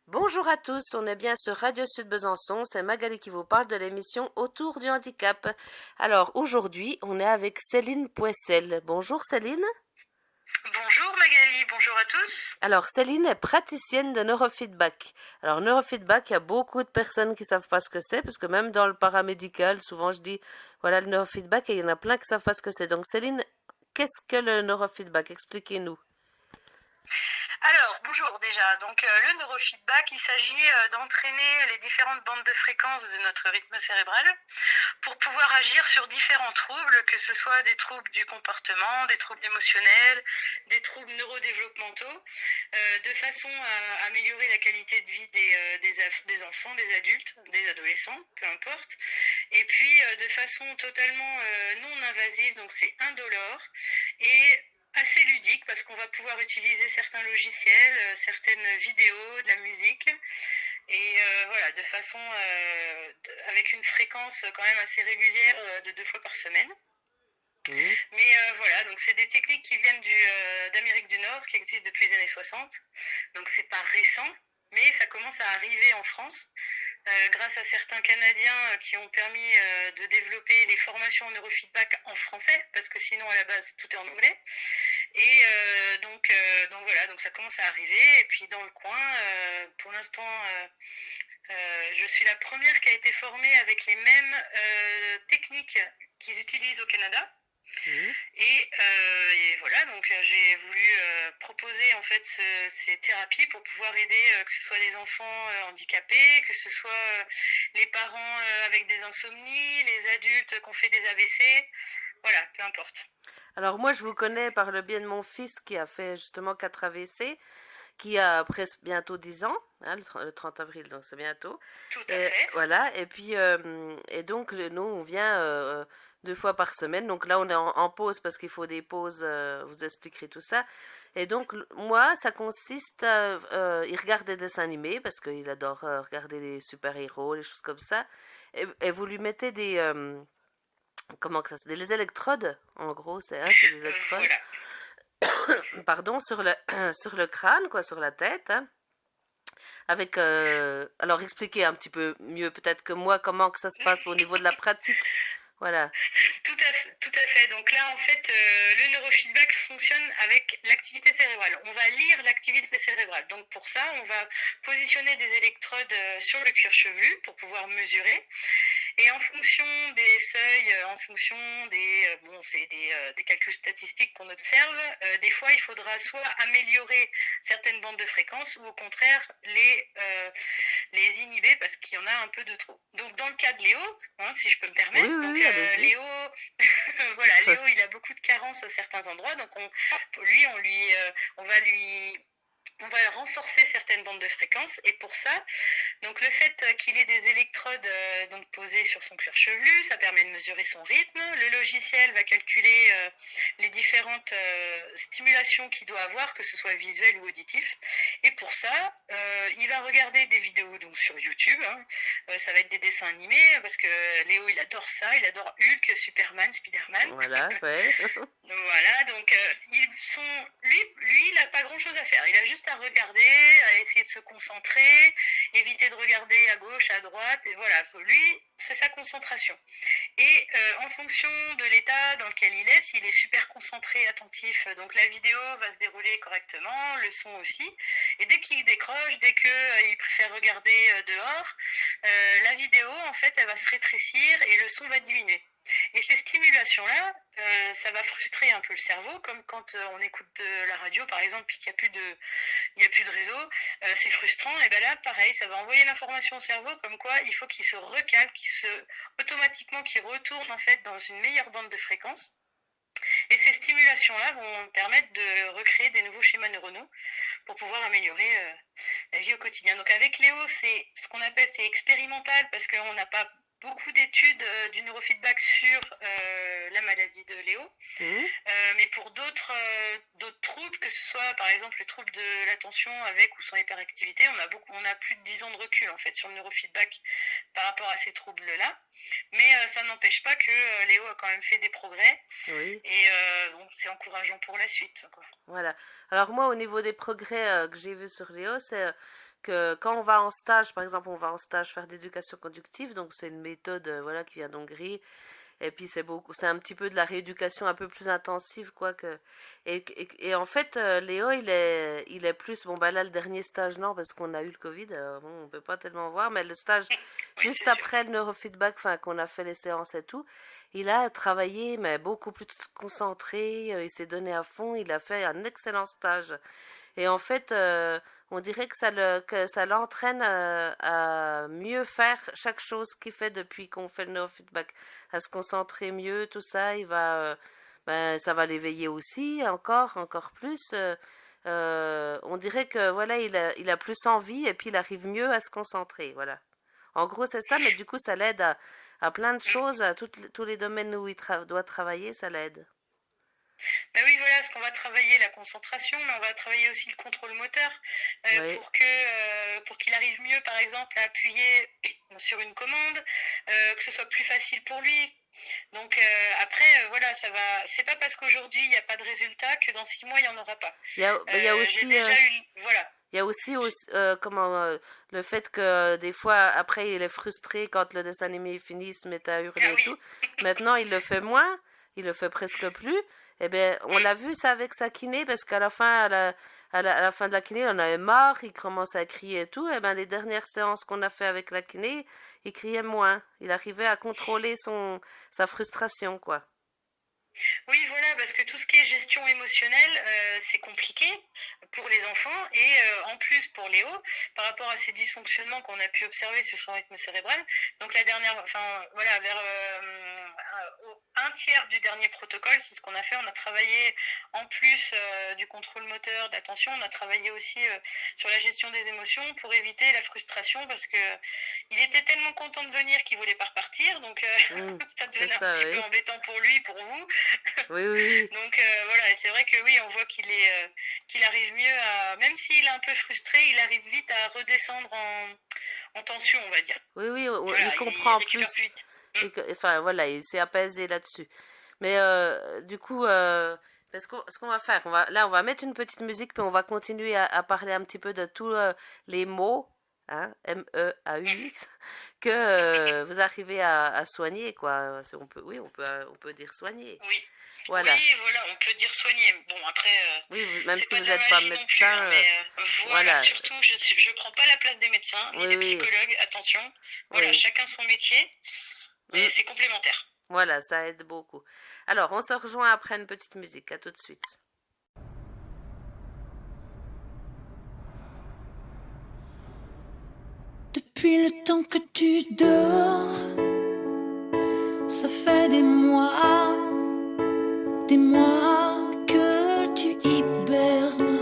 Bonjour à tous, on est bien sur Radio Sud Besançon, c'est Magali qui vous parle de l'émission Autour du handicap. Alors aujourd'hui, on est avec Céline Poissel. Bonjour Céline. Bonjour Magali, bonjour à tous. Alors Céline est praticienne de neurofeedback. Alors neurofeedback, il y a beaucoup de personnes qui savent pas ce que c'est, parce que même dans le paramédical, souvent je dis voilà le neurofeedback et il y en a plein qui savent pas ce que c'est. Donc Céline, qu'est-ce que le neurofeedback? Expliquez-nous. Alors, bonjour déjà. Donc, le neurofeedback, il s'agit d'entraîner les différentes bandes de fréquences de notre rythme cérébral pour pouvoir agir sur différents troubles, que ce soit des troubles du comportement, des troubles émotionnels, des troubles neurodéveloppementaux, de façon à améliorer la qualité de vie des enfants, des adultes, des adolescents, peu importe. Et puis, de façon totalement non invasive, donc c'est indolore et assez ludique parce qu'on va pouvoir utiliser certains logiciels, certaines vidéos, de la musique et voilà, de façon avec une fréquence quand même assez régulière de 2 fois par semaine. Mais voilà, donc c'est des techniques qui viennent d'Amérique du Nord, qui existent depuis les années 60. Donc c'est pas récent, mais ça commence à arriver en France grâce à certains Canadiens qui ont permis de développer les formations en neurofeedback en français, parce que sinon à la base tout est en anglais. Et donc voilà, donc ça commence à arriver. Et puis dans le coin, pour l'instant, je suis la première qui a été formée avec les mêmes techniques qu'ils utilisent au Canada. Et voilà, donc j'ai voulu proposer en fait ces thérapies pour pouvoir aider que ce soit les enfants handicapés, que ce soit les parents avec des insomnies, les adultes qui ont fait des AVC, voilà, peu importe. Alors moi je vous connais par le biais de mon fils qui a fait justement 4 AVC, qui a presque bientôt 10 ans, hein, le 30 avril, donc c'est bientôt. Tout à Et fait. voilà, et puis, et donc, nous, on vient 2 fois par semaine. Donc là, on est en pause parce qu'il faut des pauses, vous expliquerez tout ça. Et donc, moi, ça consiste il regarde des dessins animés parce qu'il adore regarder les super-héros, les choses comme ça. Et vous lui mettez des, comment que ça s'appelle, des électrodes, en gros, c'est des électrodes, Voilà. pardon, sur le, sur le crâne, quoi, sur la tête, hein. Avec, alors expliquez un petit peu mieux peut-être que moi comment que ça se passe au niveau de la pratique. Voilà. Tout à fait. Donc là, en fait, le neurofeedback fonctionne avec l'activité cérébrale. On va lire l'activité cérébrale. Donc pour ça, on va positionner des électrodes sur le cuir chevelu pour pouvoir mesurer. Et en fonction des seuils, en fonction des calculs statistiques qu'on observe, des fois il faudra soit améliorer certaines bandes de fréquences ou au contraire les inhiber parce qu'il y en a un peu de trop. Donc dans le cas de Léo, hein, si je peux me Oui, permettre, oui, donc oui, allez-y. Léo, voilà, Léo il a beaucoup de carences à certains endroits, donc on va renforcer certaines bandes de fréquences et pour ça, donc le fait qu'il ait des électrodes donc posées sur son cuir chevelu, ça permet de mesurer son rythme. Le logiciel va calculer les différentes stimulations qu'il doit avoir, que ce soit visuel ou auditif. Et pour ça, il va regarder des vidéos donc sur YouTube. Hein. Ça va être des dessins animés parce que Léo il adore ça, il adore Hulk, Superman, Spider-Man. Voilà, ouais. Voilà, donc lui, il n'a pas grand-chose à faire. Il a juste à regarder, à essayer de se concentrer, éviter de regarder à gauche, à droite, et voilà. Lui, c'est sa concentration. Et en fonction de l'état dans lequel il est, s'il est super concentré, attentif, donc la vidéo va se dérouler correctement, le son aussi. Et dès qu'il décroche, dès qu'il préfère regarder dehors, la vidéo, en fait, elle va se rétrécir et le son va diminuer. Et ces stimulations-là, ça va frustrer un peu le cerveau, comme quand on écoute de la radio, par exemple, puis qu'il n'y a plus de réseau, c'est frustrant. Et bien là, pareil, ça va envoyer l'information au cerveau, comme quoi il faut qu'il se recale, automatiquement, qu'il retourne en fait dans une meilleure bande de fréquence. Et ces stimulations-là vont permettre de recréer des nouveaux schémas neuronaux pour pouvoir améliorer la vie au quotidien. Donc avec Léo, c'est ce qu'on appelle c'est expérimental parce qu'on n'a pas beaucoup d'études du neurofeedback sur la maladie de Léo. Mais pour d'autres troubles, que ce soit par exemple le trouble de l'attention avec ou sans hyperactivité, on a plus de 10 ans de recul en fait sur le neurofeedback par rapport à ces troubles-là. Mais ça n'empêche pas que Léo a quand même fait des progrès Oui. et bon, c'est encourageant pour la suite, quoi. Voilà. Alors moi, au niveau des progrès que j'ai vus sur Léo, c'est que quand on va en stage, par exemple, on va en stage faire d'éducation conductive, donc c'est une méthode voilà qui vient d'Hongrie. Et puis c'est un petit peu de la rééducation un peu plus intensive quoi que et en fait Léo il est plus bon bah là le dernier stage non parce qu'on a eu le Covid bon on peut pas tellement voir mais le stage Oui, juste c'est sûr. après le neurofeedback enfin qu'on a fait les séances et tout il a travaillé mais beaucoup plus concentré il s'est donné à fond il a fait un excellent stage et en fait, on dirait que ça l'entraîne à mieux faire chaque chose qu'il fait depuis qu'on fait le neurofeedback, à se concentrer mieux, tout ça. Ben, ça va l'éveiller aussi, encore plus. On dirait que voilà, il a plus envie et puis il arrive mieux à se concentrer. Voilà. En gros, c'est ça, mais du coup, ça l'aide à plein de Mm. choses, tous les domaines où doit travailler, ça l'aide. Ben oui, voilà, parce qu'on va travailler la concentration, mais on va travailler aussi le contrôle moteur Oui, pour qu'il arrive mieux, par exemple, à appuyer sur une commande, que ce soit plus facile pour lui. Donc après, voilà, ça va. C'est pas parce qu'aujourd'hui il n'y a pas de résultat que dans 6 mois il n'y en aura pas. il y a J'ai aussi déjà eu, voilà. il y a comment le fait que des fois après il est frustré quand le dessin animé finit, il se met à hurler Ah et oui. tout. Maintenant il le fait moins, il le fait presque plus. Eh bien, on Mm. l'a vu ça avec sa kiné parce qu'à la fin à la fin de la kiné, il en avait marre, il commençait à crier et tout. Eh ben les dernières séances qu'on a fait avec la kiné, il criait moins. Il arrivait à contrôler sa frustration quoi. Oui, voilà, parce que tout ce qui est gestion émotionnelle, c'est compliqué pour les enfants et en plus pour Léo, par rapport à ces dysfonctionnements qu'on a pu observer sur son rythme cérébral. Donc la dernière, enfin voilà, vers un tiers du dernier protocole, c'est ce qu'on a fait. On a travaillé en plus du contrôle moteur, de l'attention, on a travaillé aussi sur la gestion des émotions pour éviter la frustration parce que il était tellement content de venir qu'il voulait pas repartir, donc ça C'est devenait un ça, petit peu oui. embêtant pour lui, pour vous. Oui, oui, oui. Donc voilà, et c'est vrai que oui, on voit qu'il arrive mieux à, même s'il est un peu frustré, il arrive vite à redescendre en tension, on va dire. Oui, oui, il Voilà, il comprend récupère plus. plus vite. Mm. Enfin, voilà, il s'est apaisé là-dessus. Mais du coup, ce qu'on va faire, là, on va mettre une petite musique, puis on va continuer à parler un petit peu de tous les mots, hein, M-E-A-U-X, que vous arrivez à soigner, quoi. Oui, on peut dire soigner. Oui. Voilà. Oui, voilà, on peut dire soigner. Bon, après, Oui, même c'est si pas vous de la n'êtes pas magie non plus, médecin, hein, mais voilà, voilà. surtout, je prends pas la place des médecins, ni Oui, des oui, psychologues, attention. Voilà, oui. chacun son métier, mais Mm, c'est complémentaire. voilà, ça aide beaucoup. Alors, on se rejoint après une petite musique. À tout de suite. Depuis le temps que tu dors, ça fait des mois que tu hibernes,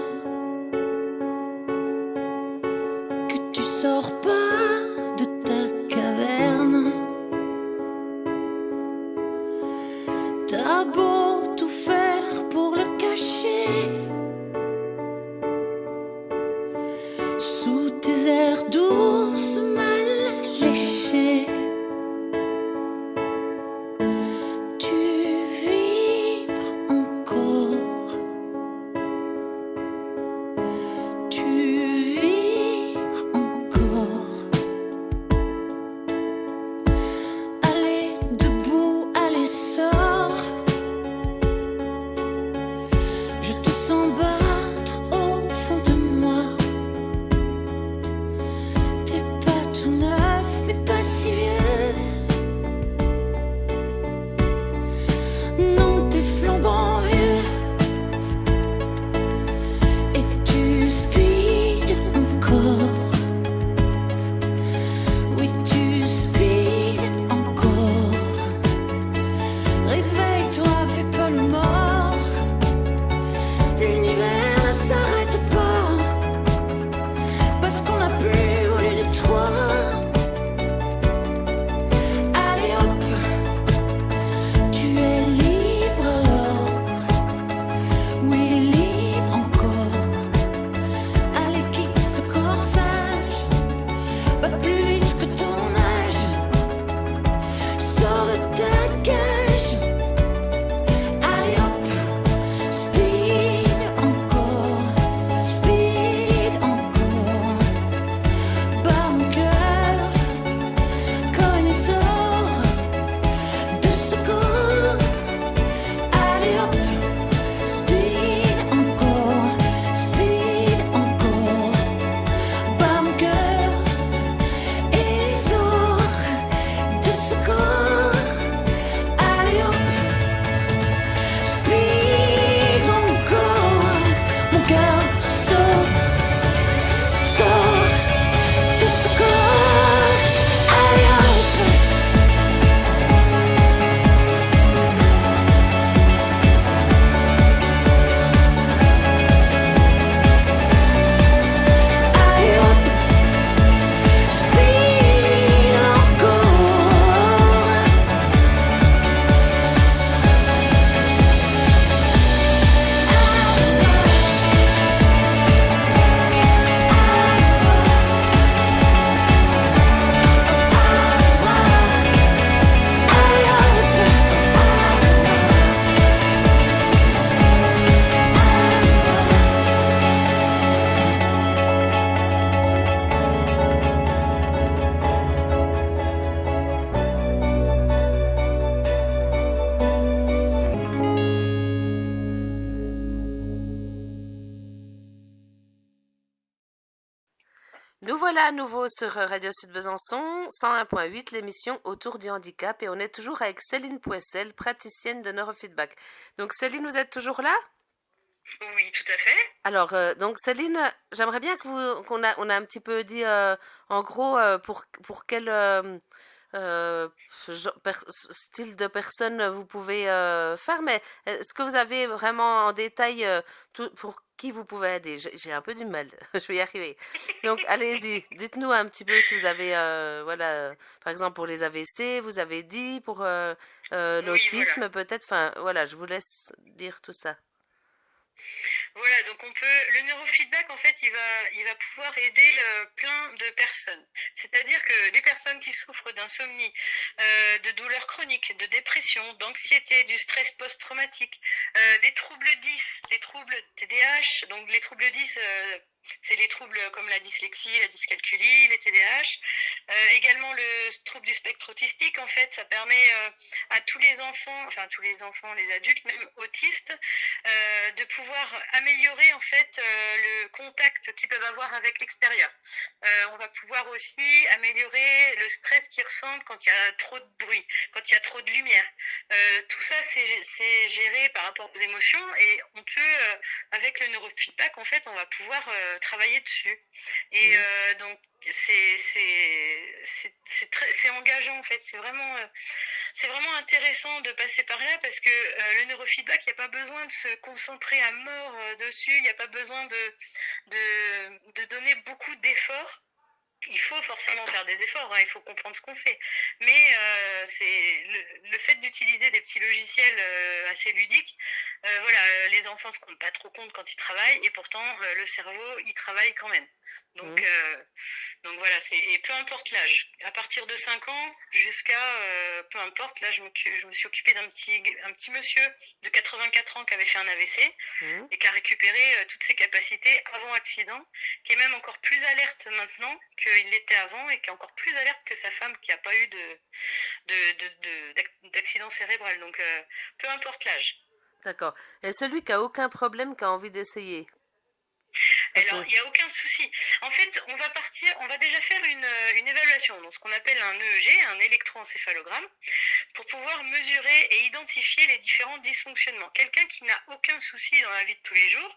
que tu sors pas de ta caverne. T'as beau tout faire pour le cacher, sous tes airs douces mal léchés, tu vibres encore, tu vibres encore. Allez, debout, allez, sors. Je te sens battre au fond de moi. Tes Nous voilà à nouveau sur Radio Sud Besançon, 101.8, l'émission autour du handicap, et on est toujours avec Céline Pouessel, praticienne de neurofeedback. Donc Céline, vous êtes toujours là? Oui, tout à fait. Alors, donc Céline, j'aimerais bien qu'on a un petit peu dit, en gros, pour quel style de personne vous pouvez faire, mais est-ce que vous avez vraiment en détail pour qui vous pouvez aider? J'ai un peu du mal, je vais y arriver. Donc, allez-y, dites-nous un petit peu si vous avez, voilà, par exemple pour les AVC, vous avez dit, pour Oui, voilà. l'autisme peut-être, enfin, voilà, je vous laisse dire tout ça. Voilà, donc le neurofeedback, en fait, il va pouvoir aider plein de personnes. C'est-à-dire que les personnes qui souffrent d'insomnie, de douleurs chroniques, de dépression, d'anxiété, du stress post-traumatique, des troubles 10, des troubles TDAH, donc les troubles 10, c'est les troubles comme la dyslexie, la dyscalculie, les TDAH. Également le trouble du spectre autistique, en fait, ça permet à tous les enfants, enfin tous les enfants, les adultes, même autistes, de pouvoir améliorer en fait le contact qu'ils peuvent avoir avec l'extérieur. On va pouvoir aussi améliorer le stress qu'ils ressentent quand il y a trop de bruit, quand il y a trop de lumière. Tout ça, c'est géré par rapport aux émotions et on peut, avec le neurofeedback, en fait, on va pouvoir travailler dessus. Et Mhm. donc, c'est engageant en fait, c'est vraiment intéressant de passer par là parce que le neurofeedback, il n'y a pas besoin de se concentrer à mort dessus, il n'y a pas besoin de donner beaucoup d'efforts. Il faut forcément faire des efforts, hein, il faut comprendre ce qu'on fait. Mais c'est le fait d'utiliser des petits logiciels assez ludiques, voilà, les enfants ne se rendent pas trop compte quand ils travaillent et pourtant le cerveau, il travaille quand même. Donc, Mhm. euh, donc voilà, et peu importe l'âge, à partir de 5 ans jusqu'à peu importe, là je me suis occupée un petit monsieur de 84 ans qui avait fait un AVC Mhm. et qui a récupéré toutes ses capacités avant accident, qui est même encore plus alerte maintenant qu'il l'était avant et qui est encore plus alerte que sa femme qui n'a pas eu d'accident cérébral. Donc peu importe l'âge. D'accord. Et celui qui a aucun problème, qui a envie d'essayer, ça Alors, peut. il n'y a aucun souci. En fait, on va déjà faire une évaluation, donc ce qu'on appelle un EEG, un électroencéphalogramme, pour pouvoir mesurer et identifier les différents dysfonctionnements. Quelqu'un qui n'a aucun souci dans la vie de tous les jours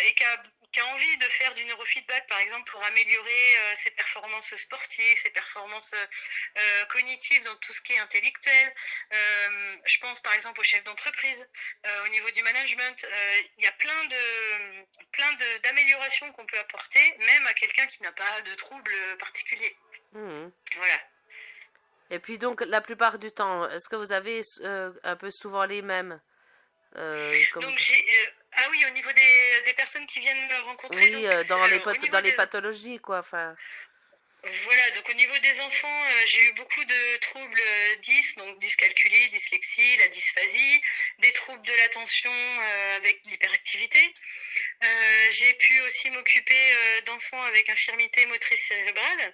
et qui a envie de faire du neurofeedback, par exemple, pour améliorer ses performances sportives, ses performances cognitives dans tout ce qui est intellectuel. Je pense par exemple aux chefs d'entreprise, au niveau du management. Il y a d'améliorations qu'on peut apporter, même à quelqu'un qui n'a pas de troubles particuliers. Mhm. Voilà. Et puis donc, la plupart du temps, est-ce que vous avez un peu souvent les mêmes comme... Donc ah oui, au niveau des personnes qui viennent me rencontrer, Oui, donc alors au dans niveau les des pathologies, quoi. Enfin, voilà, donc au niveau des enfants, j'ai eu beaucoup de troubles 10, donc dyscalculie, dyslexie, la dysphasie, des troubles de l'attention avec l'hyperactivité. J'ai pu aussi m'occuper d'enfants avec infirmité motrice cérébrale.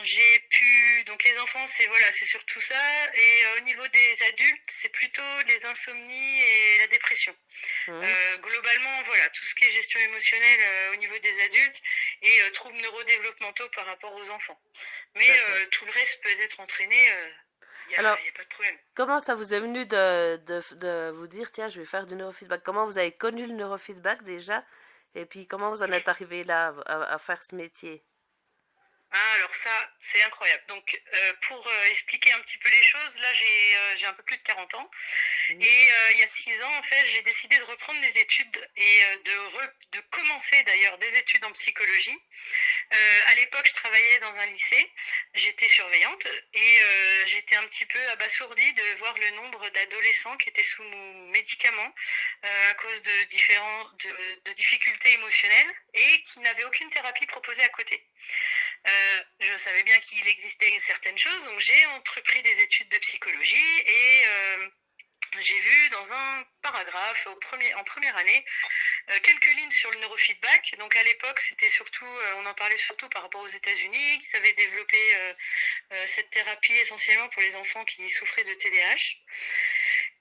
J'ai pu, donc les enfants, c'est surtout ça. Et au niveau des adultes, c'est plutôt les insomnies et la dépression. mhm, Globalement, voilà, tout ce qui est gestion émotionnelle au niveau des adultes et troubles neurodéveloppementaux par rapport aux enfants. Mais d'accord. tout le reste peut être entraîné, Alors, y a pas de problème. comment ça vous est venu de vous dire, tiens, je vais faire du neurofeedback? Comment vous avez connu le neurofeedback déjà? Et puis, comment vous en êtes arrivé là à faire ce métier? Ah, alors ça, c'est incroyable. Donc, pour expliquer un petit peu les choses, là, j'ai un peu plus de 40 ans. Mhm, Et il y a 6 ans, en fait, j'ai décidé de reprendre des études et de commencer d'ailleurs des études en psychologie. À l'époque, je travaillais dans un lycée, j'étais surveillante et j'étais un petit peu abasourdie de voir le nombre d'adolescents qui étaient sous médicaments à cause de difficultés émotionnelles et qui n'avaient aucune thérapie proposée à côté. Je savais bien qu'il existait certaines choses, donc j'ai entrepris des études de psychologie et j'ai vu dans un paragraphe en première année quelques lignes sur le neurofeedback. Donc à l'époque, c'était surtout, on en parlait surtout par rapport aux États-Unis, qui avaient développé cette thérapie essentiellement pour les enfants qui souffraient de TDAH.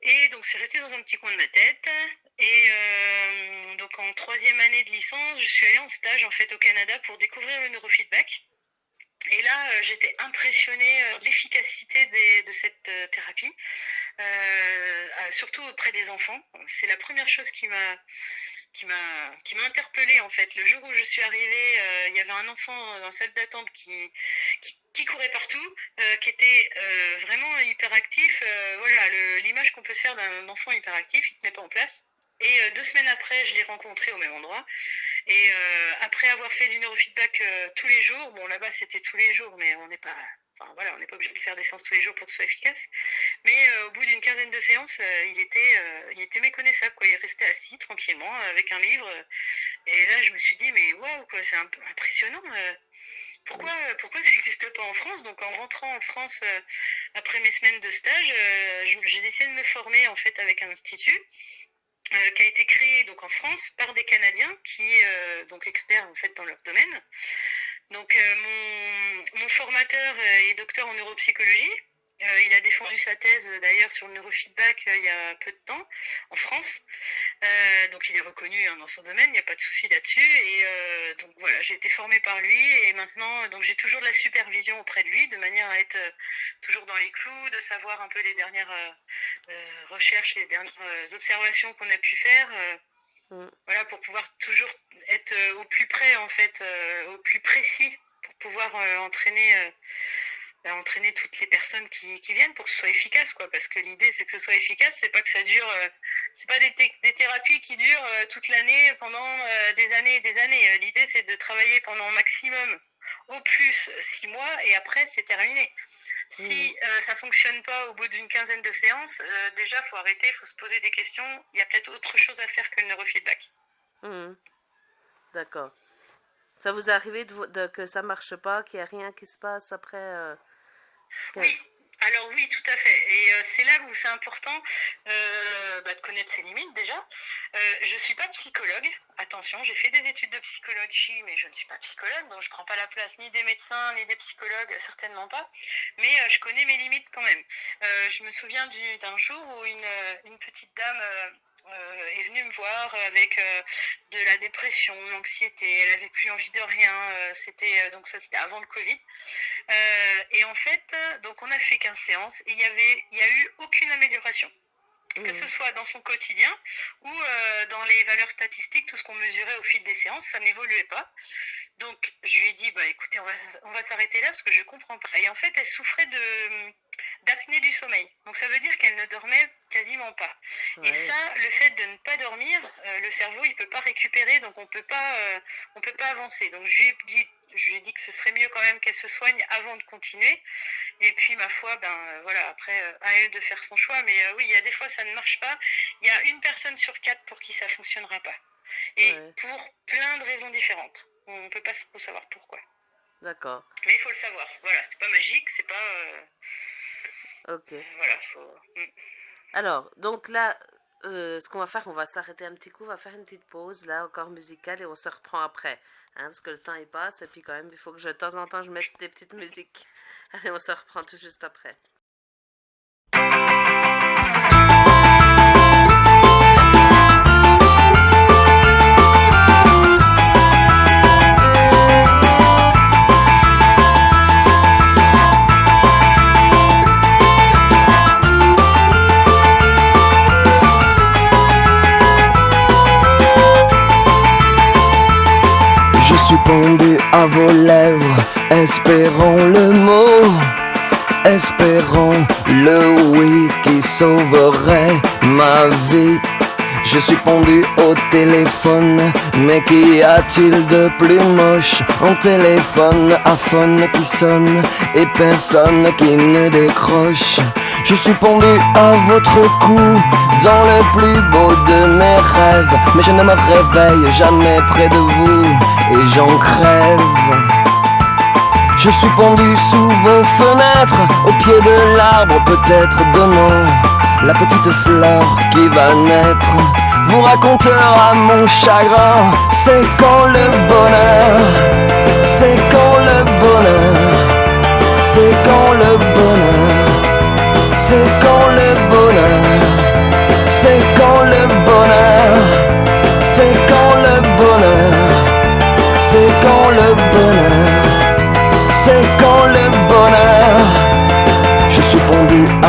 Et donc c'est resté dans un petit coin de ma tête. Et donc en troisième année de licence, je suis allée en stage en fait au Canada pour découvrir le neurofeedback. Et là, j'étais impressionnée de l'efficacité de cette thérapie, surtout auprès des enfants. C'est la première chose qui m'a interpellée en fait. Le jour où je suis arrivée, il y avait un enfant dans la salle d'attente qui courait partout, qui était vraiment hyperactif. Voilà, l'image qu'on peut se faire d'un enfant hyperactif, il ne tenait pas en place. Et 2 semaines après, je l'ai rencontré au même endroit. Et après avoir fait du neurofeedback tous les jours, bon là-bas c'était tous les jours, mais on n'est pas, enfin voilà, on n'est pas obligé de faire des séances tous les jours pour que ce soit efficace. Mais au bout d'une quinzaine de séances, il était méconnaissable, quoi. Il restait assis tranquillement avec un livre. Et là, je me suis dit, mais waouh, quoi, c'est un peu impressionnant. Pourquoi ça n'existe pas en France? Donc en rentrant en France après mes semaines de stage, j'ai décidé de me former en fait avec un institut. Qui a été créé donc en France par des Canadiens qui donc experts en fait dans leur domaine. Donc mon formateur est docteur en neuropsychologie. Il a défendu sa thèse d'ailleurs sur le neurofeedback il y a peu de temps en France. Donc il est reconnu dans son domaine, il n'y a pas de souci là-dessus. Et donc voilà, j'ai été formée par lui et maintenant donc j'ai toujours de la supervision auprès de lui de manière à être toujours dans les clous, de savoir un peu les dernières recherches, les dernières observations qu'on a pu faire. Voilà, pour pouvoir toujours être au plus près en fait, au plus précis pour pouvoir entraîner toutes les personnes qui viennent pour que ce soit efficace, quoi. Parce que l'idée, c'est que ce soit efficace, c'est pas que ça dure, c'est pas des thérapies qui durent toute l'année pendant des années et des années. L'idée, c'est de travailler pendant maximum, au plus 6 mois, et après, c'est terminé. Si ça fonctionne pas au bout d'une quinzaine de séances, déjà, faut arrêter, faut se poser des questions. Il y a peut-être autre chose à faire que le neurofeedback. D'accord. Ça vous est arrivé que ça marche pas, qu'il n'y a rien qui se passe après Oui, alors oui, tout à fait. Et c'est là où c'est important de connaître ses limites déjà. Je ne suis pas psychologue, attention, j'ai fait des études de psychologie, mais je ne suis pas psychologue, donc je ne prends pas la place ni des médecins, ni des psychologues, certainement pas. Mais je connais mes limites quand même. Je me souviens d'un jour où une petite dame est venue me voir avec de la dépression, l'anxiété, elle avait plus envie de rien, donc ça c'était avant le Covid. Et en fait, donc on a fait 15 séances et il y a eu aucune amélioration. Que ce soit dans son quotidien ou dans les valeurs statistiques, tout ce qu'on mesurait au fil des séances, ça n'évoluait pas. Donc je lui ai dit, écoutez, on va s'arrêter là parce que je comprends pas. Et en fait, elle souffrait d'apnée du sommeil. Donc ça veut dire qu'elle ne dormait quasiment pas. Ouais. Et ça, le fait de ne pas dormir, le cerveau, il peut pas récupérer, donc on peut pas avancer. Donc je lui ai dit que ce serait mieux quand même qu'elle se soigne avant de continuer. Et puis, ma foi, voilà, après, à elle de faire son choix. Mais oui, il y a des fois, ça ne marche pas. Il y a 1 personne sur 4 pour qui ça ne fonctionnera pas. Et pour plein de raisons différentes. On ne peut pas trop savoir pourquoi. D'accord. Mais il faut le savoir. Voilà, c'est pas magique, c'est pas... Ok. Voilà, faut... Alors, donc là, ce qu'on va faire, on va s'arrêter un petit coup, on va faire une petite pause, là, encore musicale, et on se reprend après. Parce que le temps, il passe, et puis quand même, il faut que de temps en temps, je mette des petites musiques. Allez, on se reprend tout juste après. Je suis pendu à vos lèvres, espérant le mot, espérant le oui qui sauverait ma vie. Je suis pendu au téléphone, mais qu'y a-t-il de plus moche? Un téléphone à phone qui sonne et personne qui ne décroche. Je suis pendu à votre cou, dans le plus beau de mes rêves, mais je ne me réveille jamais près de vous et j'en crève. Je suis pendu sous vos fenêtres, au pied de l'arbre, peut-être demain la petite fleur qui va naître vous racontera mon chagrin. C'est quand le bonheur, c'est quand le bonheur, c'est quand le bonheur, c'est quand le bonheur, c'est quand le bonheur,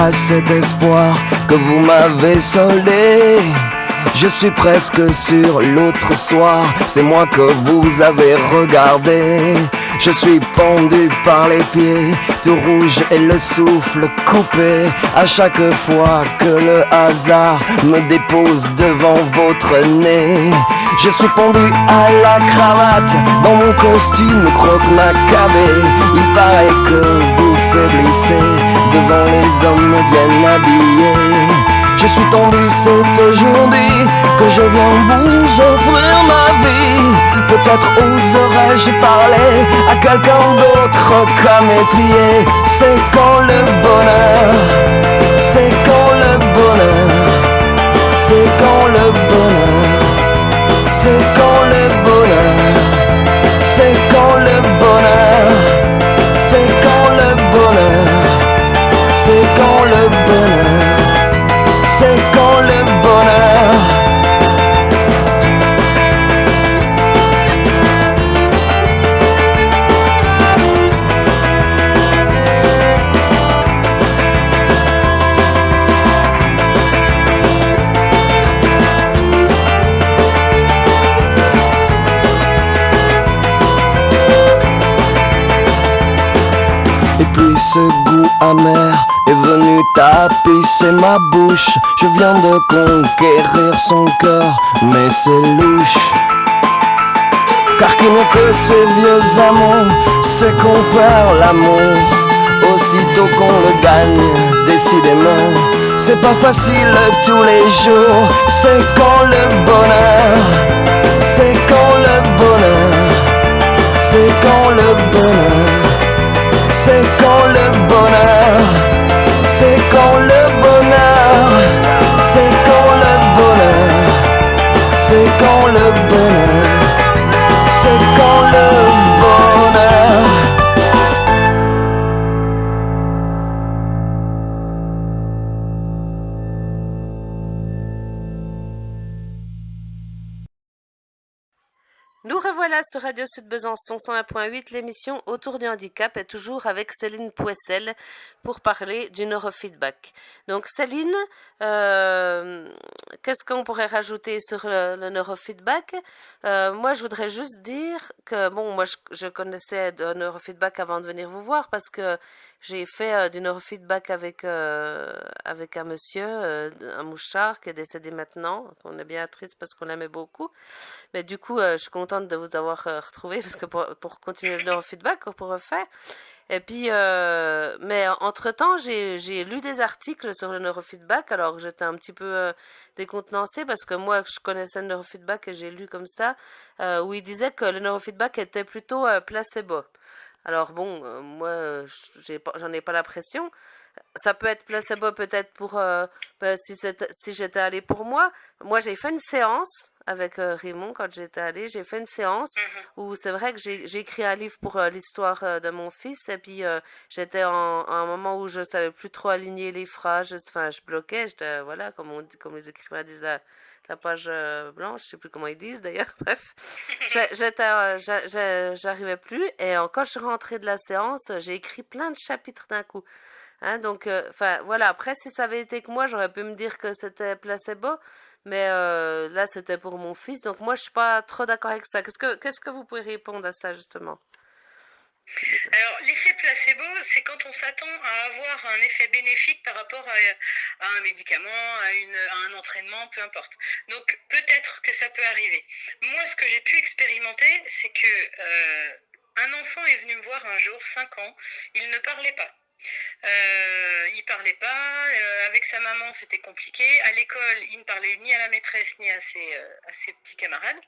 à cet espoir que vous m'avez soldé. Je suis presque sûr l'autre soir, c'est moi que vous avez regardé. Je suis pendu par les pieds, tout rouge et le souffle coupé. À chaque fois que le hasard me dépose devant votre nez. Je suis pendu à la cravate, dans mon costume croque-macabé. Il paraît que vous faiblissez devant les hommes bien habillés. Je suis tombé, c'est aujourd'hui que je viens vous offrir ma vie. Peut-être oserais-je parler à quelqu'un d'autre comme épié. C'est quand le bonheur, c'est quand le bonheur, c'est quand le bonheur, c'est quand le bonheur, c'est quand le bonheur, c'est quand le bonheur, c'est quand le bonheur. C'est quand le bonheur. Et puis ce goût amer est venu tapisser ma bouche. Je viens de conquérir son cœur, mais c'est louche. Car qui n'est que ces vieux amants, c'est qu'on perd l'amour aussitôt qu'on le gagne, décidément. C'est pas facile tous les jours, c'est quand le bonheur, c'est quand le bonheur, c'est quand le bonheur, c'est quand le bonheur, c'est quand le bonheur, c'est quand le bonheur, c'est quand le bonheur, c'est quand le bonheur. Nous revoilà sur Radio Sud Besançon 101.8. L'émission Autour du handicap est toujours avec Céline Pouessel pour parler du neurofeedback. Donc Céline, qu'est-ce qu'on pourrait rajouter sur le neurofeedback? Moi, je voudrais juste dire que, bon, moi, je connaissais le neurofeedback avant de venir vous voir parce que j'ai fait du neurofeedback avec un monsieur, un mouchard qui est décédé maintenant. On est bien triste parce qu'on l'aimait beaucoup. Mais du coup, je suis contente de vous avoir retrouvé parce que pour continuer le neurofeedback, pour refaire. Et puis, mais entre-temps, j'ai lu des articles sur le neurofeedback, alors que j'étais un petit peu décontenancée parce que moi, je connaissais le neurofeedback et j'ai lu comme ça, où il disait que le neurofeedback était plutôt placebo. Alors bon, moi, j'en ai pas la pression. Ça peut être placebo peut-être pour si j'étais allée pour moi. Moi, j'ai fait une séance avec Raymond quand j'étais allée. J'ai fait une séance où c'est vrai que j'ai écrit un livre pour l'histoire de mon fils. Et puis, j'étais à un moment où je savais plus trop aligner les phrases. Enfin, je bloquais. J'étais, voilà, comme les écrivains disent la page blanche. Je sais plus comment ils disent d'ailleurs. Bref, j'arrivais plus. Et quand je suis rentrée de la séance, j'ai écrit plein de chapitres d'un coup. Hein, donc, enfin, voilà. Après, si ça avait été que moi, j'aurais pu me dire que c'était placebo, mais là, c'était pour mon fils. Donc, moi, je suis pas trop d'accord avec ça. Qu'est-ce que vous pouvez répondre à ça, justement? Alors, l'effet placebo, c'est quand on s'attend à avoir un effet bénéfique par rapport à un médicament, à un entraînement, peu importe. Donc, peut-être que ça peut arriver. Moi, ce que j'ai pu expérimenter, c'est que un enfant est venu me voir un jour, 5 ans, il ne parlait pas. Il parlait pas, avec sa maman c'était compliqué, à l'école il ne parlait ni à la maîtresse ni à ses petits camarades.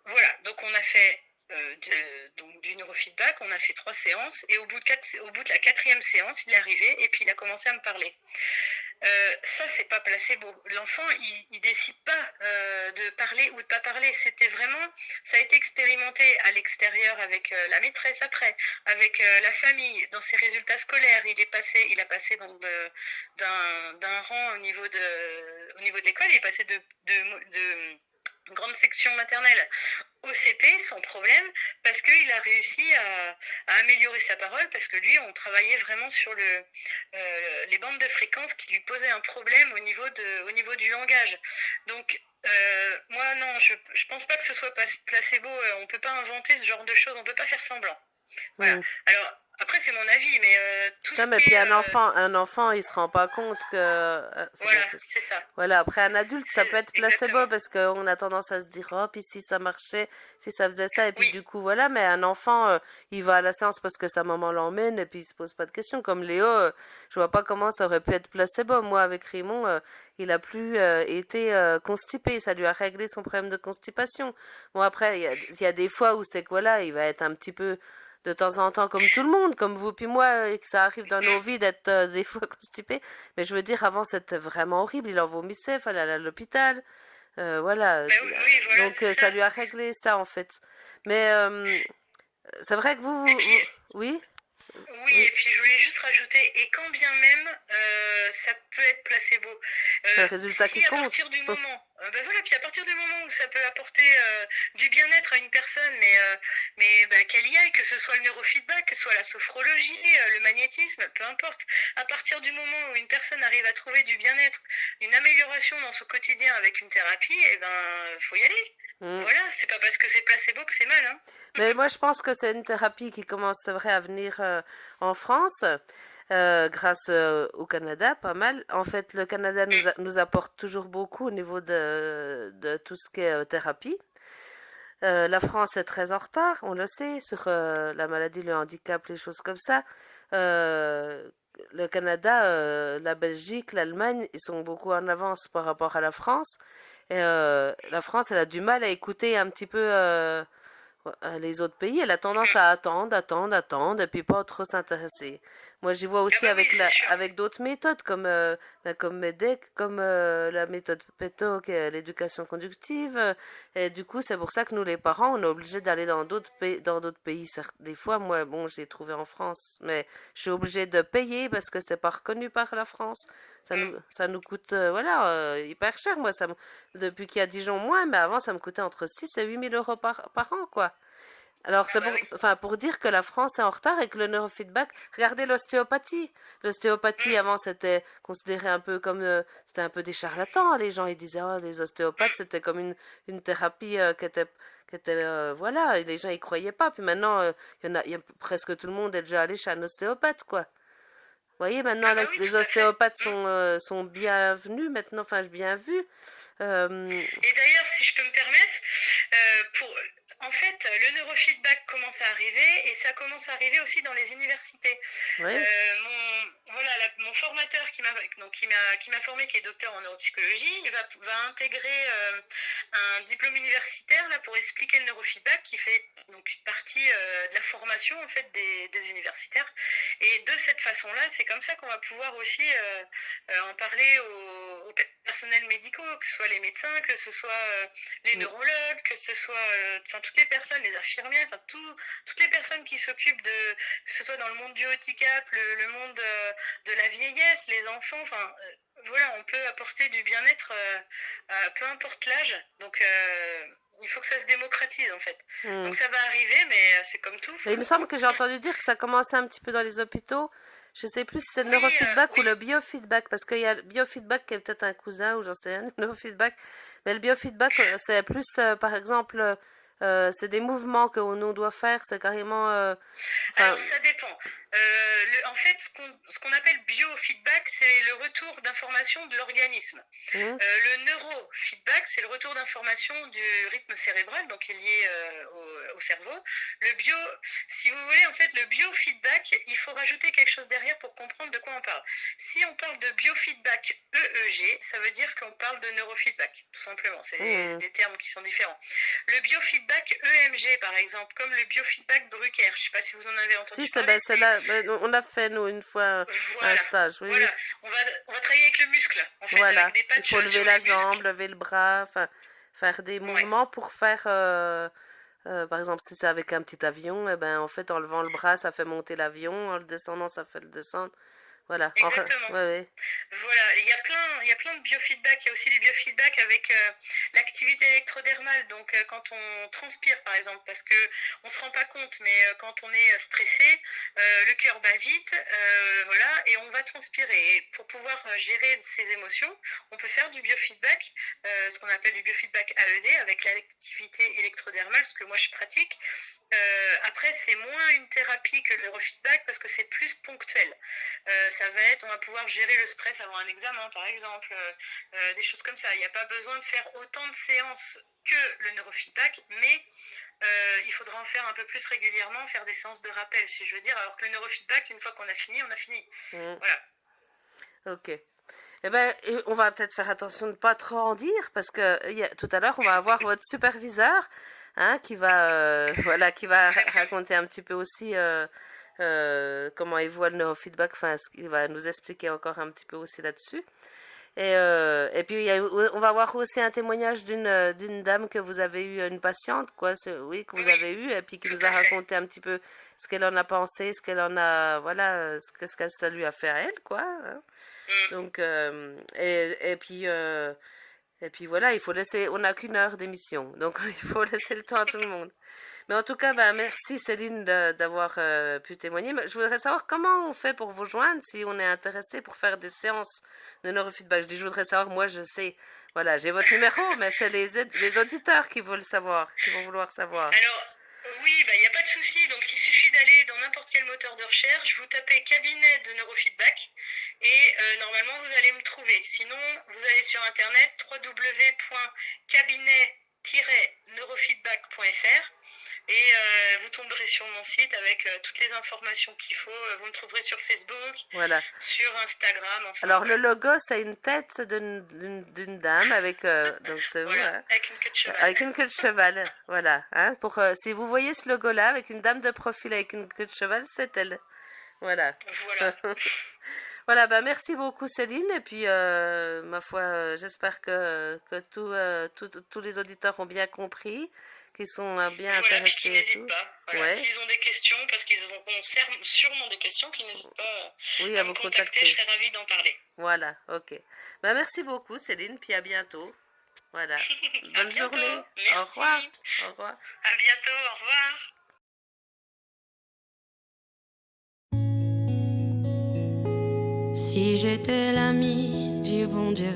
Voilà, donc on a fait donc du neurofeedback, on a fait 3 séances et au bout de la 4e séance il est arrivé et puis il a commencé à me parler. Ça c'est pas placebo. L'enfant il décide pas de parler ou de pas parler. C'était vraiment, ça a été expérimenté à l'extérieur avec la maîtresse après, avec la famille, dans ses résultats scolaires. Il a passé donc d'un rang au niveau de l'école, il est passé de grande section maternelle au CP sans problème parce qu'il a réussi à améliorer sa parole parce que lui on travaillait vraiment sur les bandes de fréquences qui lui posaient un problème au niveau du langage. Donc moi non, je pense pas que ce soit placebo, on peut pas inventer ce genre de choses, on peut pas faire semblant. Voilà. Hmm. Alors après c'est mon avis, mais tout Non, ce mais qui puis est un enfant, il se rend pas compte que c'est voilà, bon, c'est ça. voilà, après un adulte, ça peut C'est être placebo exactement. parce qu'on a tendance à se dire, oh, puis si ça marchait, si ça faisait ça, et puis Oui, du coup, voilà, mais un enfant, il va à la séance parce que sa maman l'emmène et puis il se pose pas de questions. Comme Léo, je vois pas comment ça aurait pu être placebo. Moi, avec Raymond, il a plus été constipé, ça lui a réglé son problème de constipation. Bon, après, il y a des fois où c'est que voilà, il va être un petit peu de temps en temps comme tout le monde, comme vous puis moi, et que ça arrive dans nos vies d'être des fois constipé. Mais je veux dire, avant c'était vraiment horrible, il en vomissait, fallait aller à l'hôpital, voilà. ben oui, oui, voilà, Donc c'est ça. ça lui a réglé ça en fait. Mais c'est vrai que Et puis oui, oui, oui, et puis je voulais juste rajouter, et quand bien même ça peut être placebo, c'est le résultat qui si à compte. partir du moment, ben voilà, puis à partir du moment où ça peut apporter du bien-être à une personne, mais ben, qu'elle y aille, que ce soit le neurofeedback, que ce soit la sophrologie, le magnétisme, peu importe. À partir du moment où une personne arrive à trouver du bien-être, une amélioration dans son quotidien avec une thérapie, et ben faut y aller. Mm. Voilà, c'est pas parce que c'est placebo que c'est mal, hein. Mais moi je pense que c'est une thérapie qui commence, c'est vrai, à venir en France. Grâce au Canada, pas mal. En fait, le Canada nous apporte toujours beaucoup au niveau de tout ce qui est thérapie. La France est très en retard, on le sait, sur la maladie, le handicap, les choses comme ça. Euh, le Canada, la Belgique, l'Allemagne, ils sont beaucoup en avance par rapport à la France. Et la France, elle a du mal à écouter un petit peu les autres pays. Elle a tendance à attendre, et puis pas trop s'intéresser. Moi, j'y vois Ah aussi bah oui, c'est sûr. avec d'autres méthodes, comme, comme MEDEC, comme la méthode PETO, qui est l'éducation conductive. Et du coup, c'est pour ça que nous, les parents, on est obligés d'aller dans d'autres pays. Des fois, moi, bon, j'ai trouvé en France, mais je suis obligée de payer parce que c'est pas reconnu par la France. Mm. Ça nous coûte, voilà, hyper cher. Moi, depuis qu'il y a Dijon moins, mais avant, ça me coûtait entre 6 et 8 000 euros par an, quoi. Alors, Ah bah oui. enfin, pour dire que la France est en retard et que le neurofeedback, regardez l'ostéopathie. L'ostéopathie, Mm. avant, c'était considéré un peu comme, c'était un peu des charlatans. Les gens, ils disaient, oh, les ostéopathes, c'était comme une thérapie qui était, voilà, et les gens, ils croyaient pas. Puis maintenant, presque tout le monde est déjà allé chez un ostéopathe, quoi. Vous voyez, maintenant, Ah bah oui, les tout à fait. ostéopathes Mm. sont bienvenus maintenant, enfin, bien vus. Euh, Et d'ailleurs, si je peux me permettre, en fait, le neurofeedback commence à arriver et ça commence à arriver aussi dans les universités. oui, Mon formateur qui m'a formé, qui est docteur en neuropsychologie, il va intégrer un diplôme universitaire là pour expliquer le neurofeedback qui fait donc une partie de la formation en fait des universitaires. Et de cette façon-là, c'est comme ça qu'on va pouvoir aussi en parler aux personnels médicaux, que ce soit les médecins, que ce soit les mm, neurologues, que ce soit toutes les personnes, les infirmières, toutes les personnes qui s'occupent que ce soit dans le monde du handicap, le monde de la vieillesse, les enfants, voilà, on peut apporter du bien-être à peu importe l'âge. Donc il faut que ça se démocratise en fait. Donc mm. ça va arriver, mais c'est comme tout, faut Mais il le me semble vouloir. que j'ai entendu dire que ça commençait un petit peu dans les hôpitaux. Je sais plus si c'est le Oui, neurofeedback ou oui. le biofeedback, parce qu'il y a le biofeedback qui est peut-être un cousin ou j'en sais rien, le neurofeedback. Mais le biofeedback, c'est plus, par exemple, c'est des mouvements que nous doit faire, c'est carrément, enfin, Alors ça dépend. En fait, ce qu'on appelle biofeedback, c'est le retour d'information de l'organisme. hum, Le neurofeedback, c'est le retour d'information du rythme cérébral, donc qui est lié au cerveau. Si vous voulez, en fait, le biofeedback, il faut rajouter quelque chose derrière pour comprendre de quoi on parle. Si on parle de biofeedback EEG, ça veut dire qu'on parle de neurofeedback, tout simplement. C'est hum. des termes qui sont différents. Le biofeedback EMG, par exemple, comme le biofeedback Brucker, je ne sais pas si vous en avez Si, entendu parler. c'est là, on a fait, nous, une fois, un Voilà, stage, oui, oui. voilà. On va travailler avec le muscle, en fait, Voilà, avec des il patchs faut lever sur la les jambe, muscles. lever le bras, enfin, faire des Ouais. mouvements pour faire, par exemple, si c'est avec un petit avion, eh ben, en fait, en levant le bras, ça fait monter l'avion, en le descendant, ça fait le descendre. Voilà. Exactement. Ouais, ouais. Voilà, il y a plein de biofeedback. Il y a aussi du biofeedback avec l'activité électrodermale. Donc, quand on transpire, par exemple, parce que on se rend pas compte, mais quand on est stressé, le cœur bat vite, voilà, et on va transpirer. Et pour pouvoir gérer ces émotions, on peut faire du biofeedback, ce qu'on appelle du biofeedback AED avec l'activité électrodermale, ce que moi je pratique. Après, c'est moins une thérapie que le neurofeedback parce que c'est plus ponctuel. Ça va être, on va pouvoir gérer le stress avant un examen, par exemple, des choses comme ça. Il n'y a pas besoin de faire autant de séances que le neurofeedback, mais il faudra en faire un peu plus régulièrement, faire des séances de rappel, si je veux dire, alors que le neurofeedback, une fois qu'on a fini, on a fini. Voilà. Ok. Eh ben, on va peut-être faire attention de ne pas trop en dire, parce que tout à l'heure, on va avoir votre superviseur, hein, qui va, voilà, qui va raconter un petit peu aussi comment il voit le neurofeedback, enfin, il va nous expliquer encore un petit peu aussi là-dessus. Et puis, on va voir aussi un témoignage d'une dame que vous avez eu, une patiente, quoi, oui, que vous avez eu, et puis qui nous a raconté un petit peu ce qu'elle en a pensé, ce qu'elle en a, voilà, ce que ça lui a fait à elle, quoi. Hein. Donc, et puis voilà, il faut laisser, on n'a qu'1 heure d'émission, donc il faut laisser le temps à tout le monde. Mais en tout cas, ben, merci Céline d'avoir pu témoigner. Mais je voudrais savoir comment on fait pour vous joindre si on est intéressé pour faire des séances de neurofeedback. Je voudrais savoir, moi je sais, voilà, j'ai votre numéro, mais c'est les auditeurs qui veulent savoir, qui vont vouloir savoir. Alors, oui, bah, il n'y a pas de souci. Donc, il suffit d'aller dans n'importe quel moteur de recherche, vous tapez cabinet de neurofeedback et normalement, vous allez me trouver. Sinon, vous allez sur Internet www.cabinet-neurofeedback.fr et vous tomberez sur mon site avec toutes les informations qu'il faut. Vous me trouverez sur Facebook, voilà, sur Instagram. Enfin, alors le logo, c'est une tête d'une dame avec donc c'est voilà, hein, avec une queue de cheval. avec une queue de cheval, voilà. Hein, pour si vous voyez ce logo-là avec une dame de profil avec une queue de cheval, c'est elle. Voilà. Voilà. Voilà, bah merci beaucoup Céline, et puis ma foi, j'espère que tous les auditeurs ont bien compris, qu'ils sont bien Voilà, puis intéressés qu'ils et n'hésitent tout. pas. Voilà, Ouais. s'ils ont des questions, parce qu'ils auront sûrement des questions, qu'ils n'hésitent pas Oui, à à me vous contacter. contacter. Je serais ravie d'en parler. Voilà, ok. Bah merci beaucoup Céline, puis à bientôt. Voilà. À Bonne bientôt. journée. Merci. Au revoir. Au revoir. À bientôt. Au revoir. Si j'étais l'ami du bon Dieu,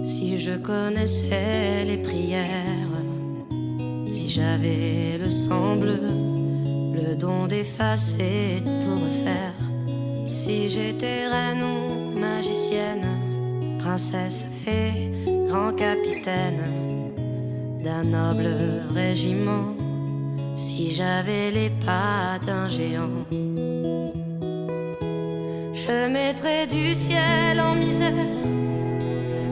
si je connaissais les prières, si j'avais le sang bleu, le don d'effacer, tout refaire, si j'étais reine ou magicienne, princesse, fée, grand capitaine d'un noble régiment, si j'avais les pas d'un géant, je mettrais du ciel en misère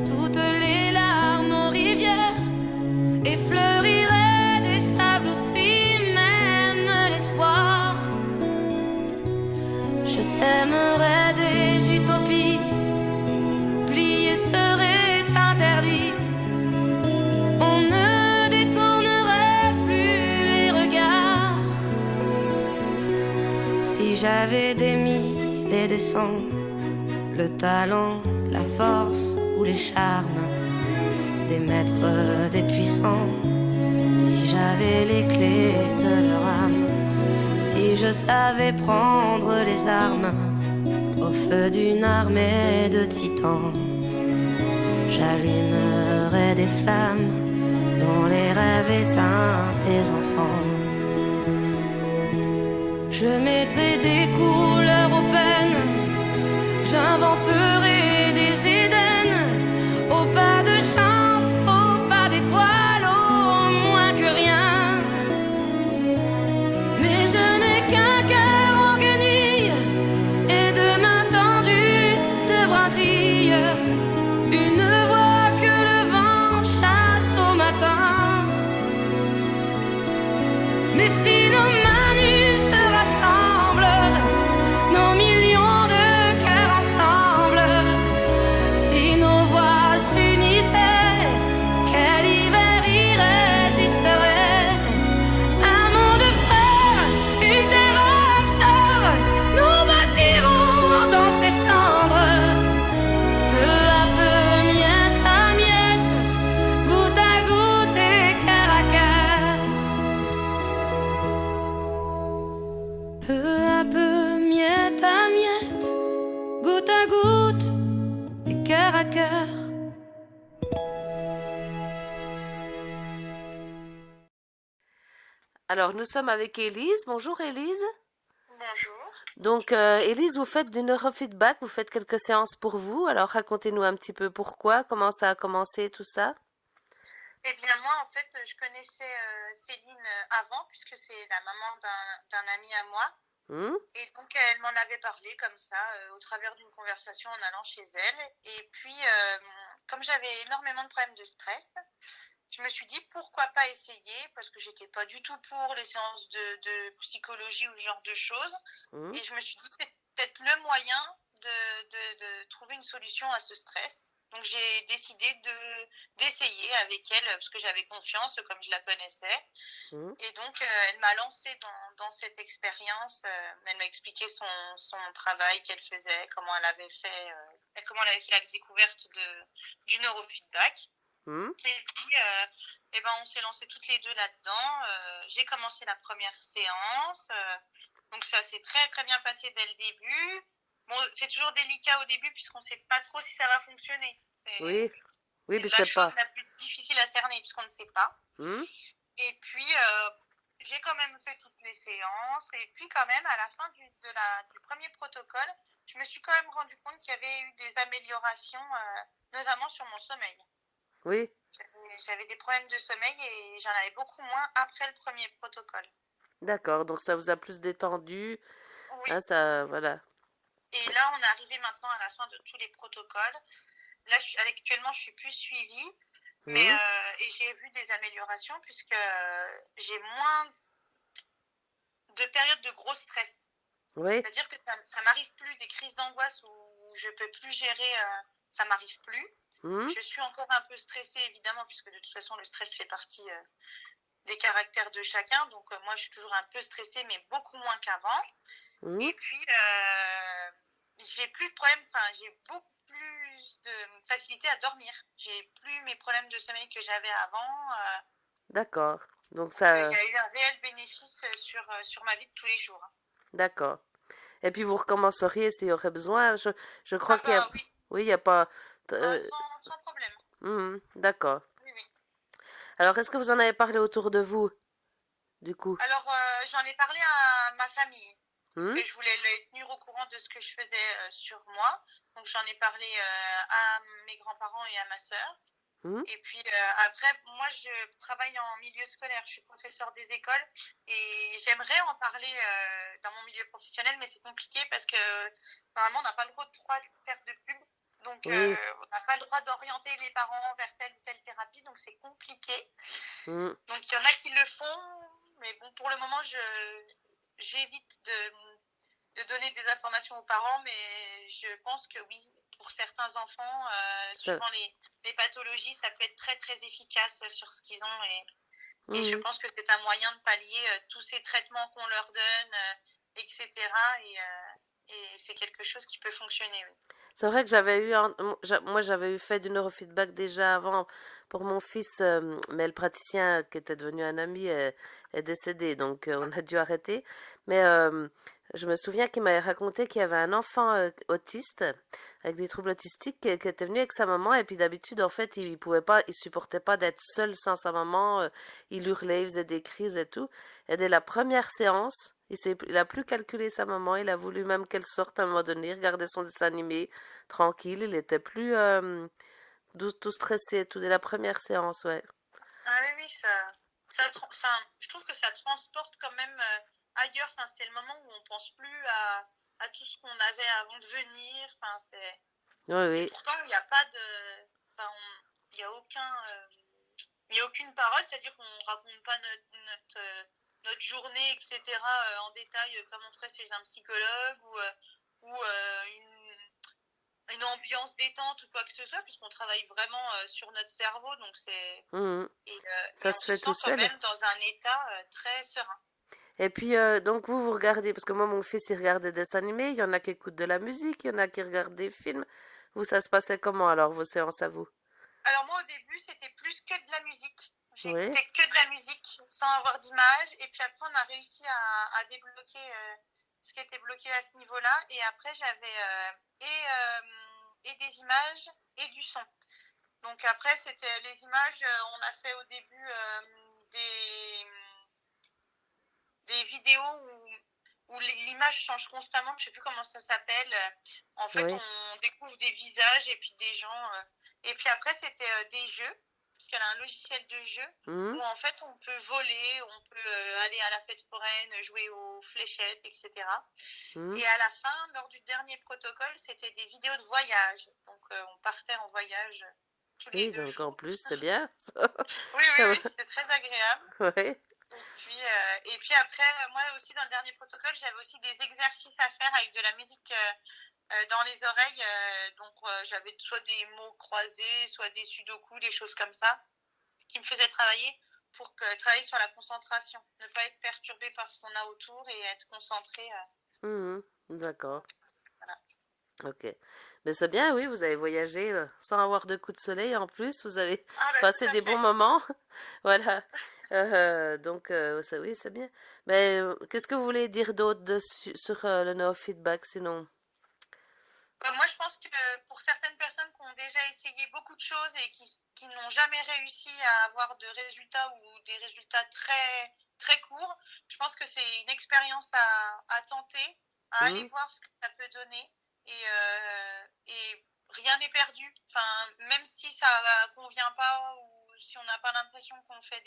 toutes les larmes en rivière et fleurirais des sables où fuit même l'espoir. Je sèmerais des utopies, plier serait interdit. On ne détournerait plus les regards. Si j'avais des milliers et des cents, le talent, la force ou les charmes des maîtres, des puissants, si j'avais les clés de leur âme, si je savais prendre les armes au feu d'une armée de titans, j'allumerais des flammes dans les rêves éteints des enfants. Je mettrai des couleurs aux peines, j'inventerai des Éden, au pas de chance, au pas d'étoiles, au moins que rien. Mais je n'ai qu'un cœur en guenille et de mains tendues de brindilles, une voix que le vent chasse au matin. Mais si nos manus se rassemblent, nos millions de cœurs ensemble, Peu à peu, miette à miette, goutte à goutte et cœur à cœur. Alors, nous sommes avec Élise. Bonjour Élise. Bonjour. Donc, Élise, vous faites du neurofeedback, vous faites quelques séances pour vous. Alors, racontez-nous un petit peu pourquoi, comment ça a commencé, tout ça. Eh bien, moi, en fait, je connaissais Céline avant, puisque c'est la maman d'un ami à moi. Et donc, elle m'en avait parlé comme ça, au travers d'une conversation en allant chez elle. Et puis, comme j'avais énormément de problèmes de stress, je me suis dit pourquoi pas essayer, parce que j'étais pas du tout pour les séances de psychologie ou ce genre de choses. Et je me suis dit que c'est peut-être le moyen de trouver une solution à ce stress. Donc j'ai décidé d'essayer avec elle, parce que j'avais confiance, comme je la connaissais. Et donc elle m'a lancée dans cette expérience. Elle m'a expliqué son travail qu'elle faisait, comment elle avait fait la découverte du neurofeedback. Et puis, on s'est lancé toutes les deux là-dedans. J'ai commencé la première séance. Donc, ça s'est très, très bien passé dès le début. Bon, c'est toujours délicat au début puisqu'on ne sait pas trop si ça va fonctionner. Oui, mais c'est la c'est chose pas. la plus difficile à cerner puisqu'on ne sait pas. Et puis, j'ai quand même fait toutes les séances. Et puis, quand même, à la fin du premier protocole, je me suis quand même rendu compte qu'il y avait eu des améliorations, notamment sur mon sommeil. Oui, J'avais des problèmes de sommeil et j'en avais beaucoup moins après le premier protocole. d'accord. Donc, ça vous a plus détendu. Oui. Hein, ça, voilà. Et là, on est arrivé maintenant à la fin de tous les protocoles. Là, actuellement, je suis plus suivie, mais et j'ai vu des améliorations puisque j'ai moins de périodes de gros stress. Oui, C'est-à-dire que ça m'arrive plus des crises d'angoisse où je peux plus gérer, ça m'arrive plus. Je suis encore un peu stressée, évidemment, puisque de toute façon, le stress fait partie des caractères de chacun. Donc, moi, je suis toujours un peu stressée, mais beaucoup moins qu'avant. Et puis, j'ai plus de problèmes, j'ai beaucoup plus de facilité à dormir. J'ai plus mes problèmes de sommeil que j'avais avant. d'accord. Donc, Il ça, y a eu un réel bénéfice sur ma vie de tous les jours. d'accord. Et puis, vous recommenceriez s'il y aurait besoin. Je crois qu'il y a. Oui. Oui, il n'y a pas. Sans problème. D'accord. Oui, oui. Alors, est-ce que vous en avez parlé autour de vous, du coup? Alors, j'en ai parlé à ma famille, parce que je voulais les tenir au courant de ce que je faisais sur moi. Donc, j'en ai parlé à mes grands-parents et à ma sœur. Et puis, après, moi, je travaille en milieu scolaire. Je suis professeure des écoles et j'aimerais en parler dans mon milieu professionnel, mais c'est compliqué parce que normalement, on n'a pas le droit de faire de pub. Donc, on n'a pas le droit d'orienter les parents vers telle ou telle thérapie, donc c'est compliqué. Donc, il y en a qui le font, mais bon, pour le moment, j'évite de donner des informations aux parents, mais je pense que oui, pour certains enfants, suivant les pathologies, ça peut être très, très efficace sur ce qu'ils ont. Et je pense que c'est un moyen de pallier tous ces traitements qu'on leur donne, etc. Et c'est quelque chose qui peut fonctionner, oui. C'est vrai que moi j'avais eu fait du neurofeedback déjà avant pour mon fils, mais le praticien qui était devenu un ami est décédé, donc on a dû arrêter. Mais je me souviens qu'il m'avait raconté qu'il y avait un enfant autiste avec des troubles autistiques qui était venu avec sa maman et puis d'habitude en fait il supportait pas d'être seul sans sa maman, il hurlait, il faisait des crises et tout. Et dès la première séance, il a plus calculé sa maman, il a voulu même qu'elle sorte à un moment donné, regarder son dessin animé, tranquille, il était plus tout stressé, tout dès la première séance, ouais. Ah oui, je trouve que ça transporte quand même ailleurs. C'est le moment où on pense plus à tout ce qu'on avait avant de venir. Oui, oui. Et pourtant, il n'y a pas de, il y a aucune parole, c'est-à-dire qu'on raconte pas notre journée, etc. En détail comme on ferait chez un psychologue ou une ambiance détente ou quoi que ce soit, puisqu'on travaille vraiment sur notre cerveau, donc c'est ça se fait tout seul. Quand même dans un état très serein. Et puis donc vous regardez, parce que moi mon fils il regarde des dessins animés, il y en a qui écoutent de la musique, il y en a qui regardent des films. Vous, ça se passait comment alors vos séances à vous? Alors moi au début c'était plus que de la musique. J'écoutais que de la musique sans avoir d'image, et puis après on a réussi à débloquer ce qui était bloqué à ce niveau-là. Et après, j'avais et des images et du son. Donc après, c'était les images, on a fait au début des vidéos où l'image change constamment, je ne sais plus comment ça s'appelle. En fait, Oui. on découvre des visages et puis des gens. Et puis après, c'était des jeux, parce qu'elle a un logiciel de jeu Mhm. où en fait, on peut voler, on peut aller à la fête foraine, jouer aux fléchettes, etc. Mhm. Et à la fin, lors du dernier protocole, c'était des vidéos de voyage. Donc, on partait en voyage tous les Oui, 2 donc en jours. plus, c'est bien. Oui, Ça va. c'était très agréable. Ouais. Et puis après, moi aussi, dans le dernier protocole, j'avais aussi des exercices à faire avec de la musique dans les oreilles. Donc, j'avais soit des mots croisés, soit des sudoku, des choses comme ça, qui me faisaient travailler pour travailler sur la concentration. Ne pas être perturbé par ce qu'on a autour et être concentré. Mhm. D'accord. Voilà. Ok. Mais c'est bien, oui, vous avez voyagé sans avoir de coups de soleil en plus. Vous avez Ah, bah, passé tout à des fait. bons moments. Voilà. Donc, ça, oui, c'est bien. Mais qu'est-ce que vous voulez dire d'autre sur le neurofeedback sinon? Moi, je pense que pour certaines personnes qui ont déjà essayé beaucoup de choses et qui n'ont jamais réussi à avoir de résultats ou des résultats très, très courts, je pense que c'est une expérience à tenter, à aller Mhm. voir ce que ça peut donner. Et rien n'est perdu. Enfin, même si ça ne convient pas ou si on n'a pas l'impression qu'on fait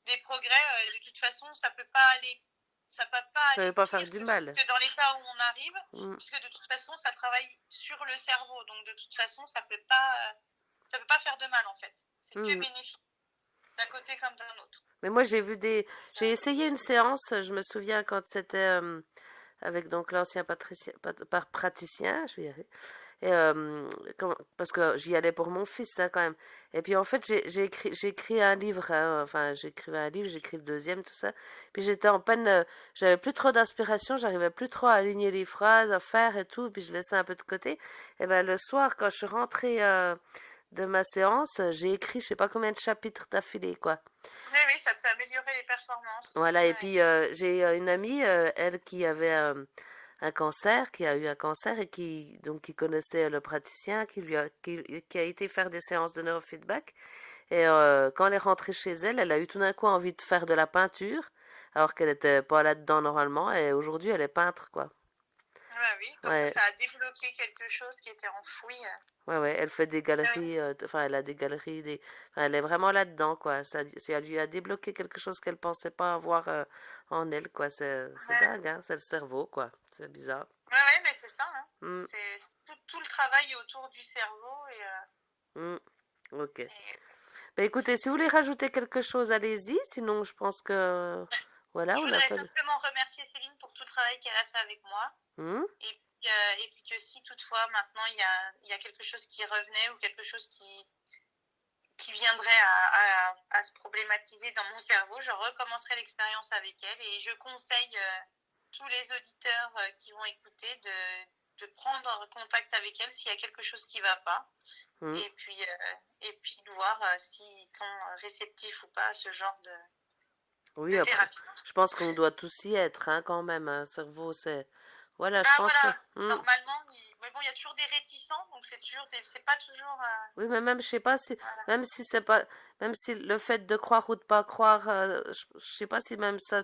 des progrès, de toute façon, ça peut pas aller. Ça peut pas Ça ne veut aller pas faire pire du mal. que dans l'état où on arrive, Mhm. puisque de toute façon, ça travaille sur le cerveau. Donc, de toute façon, ça peut pas faire de mal, en fait. C'est que Mhm. bénéfique, d'un côté comme d'un autre. Mais moi, j'ai essayé une séance, je me souviens quand c'était avec donc l'ancien praticien, je vais y arriver. Et, parce que j'y allais pour mon fils, hein, quand même. Et puis en fait, j'ai écrit un livre, hein, enfin, j'écrivais un livre, j'ai écrit le deuxième, tout ça. Puis j'étais en peine, j'avais plus trop d'inspiration, j'arrivais plus trop à aligner les phrases, à faire et tout, puis je laissais un peu de côté. Et ben le soir, quand je suis rentrée de ma séance, j'ai écrit je sais pas combien de chapitres d'affilée, quoi. Oui, oui, ça peut améliorer les performances. Voilà, et Ouais. puis j'ai une amie, elle qui avait un cancer, qui a eu un cancer et qui connaissait le praticien, qui a été faire des séances de neurofeedback. Et quand elle est rentrée chez elle, elle a eu tout d'un coup envie de faire de la peinture, alors qu'elle n'était pas là-dedans normalement. Et aujourd'hui, elle est peintre, quoi. Ouais, oui, donc Ouais, ça a débloqué quelque chose qui était enfoui. ouais, elle fait des Ah oui, galeries, enfin, elle a des galeries, enfin, elle est vraiment là-dedans, quoi. Ça lui a débloqué quelque chose qu'elle pensait pas avoir en elle, quoi. C'est ouais. dingue, hein. C'est le cerveau, quoi. C'est bizarre. Ouais, ouais, mais c'est ça. Hein. Hmm, C'est tout le travail autour du cerveau. hmm, ok. Et Ben écoutez, si vous voulez rajouter quelque chose, allez-y. Sinon, je pense que voilà, je on a voudrais fait. simplement remercier Céline pour tout le travail qu'elle a fait avec moi. Hmm, Et puis que si toutefois maintenant il y a quelque chose qui revenait ou quelque chose qui viendrait à se problématiser dans mon cerveau, je recommencerai l'expérience avec elle et je conseille tous les auditeurs qui vont écouter de prendre contact avec elle s'il y a quelque chose qui ne va pas hmm. et puis de voir s'ils sont réceptifs ou pas à ce genre Oui, de après, thérapie. je pense qu'on doit tous y être, hein, quand même. Un cerveau, c'est. Voilà, je Ah pense que. voilà, Hmm. normalement, mais bon, il y a toujours des réticents, donc c'est pas toujours... Oui, mais même, je sais pas si, voilà. même si c'est pas, même si le fait de croire ou de pas croire, je sais pas si même ça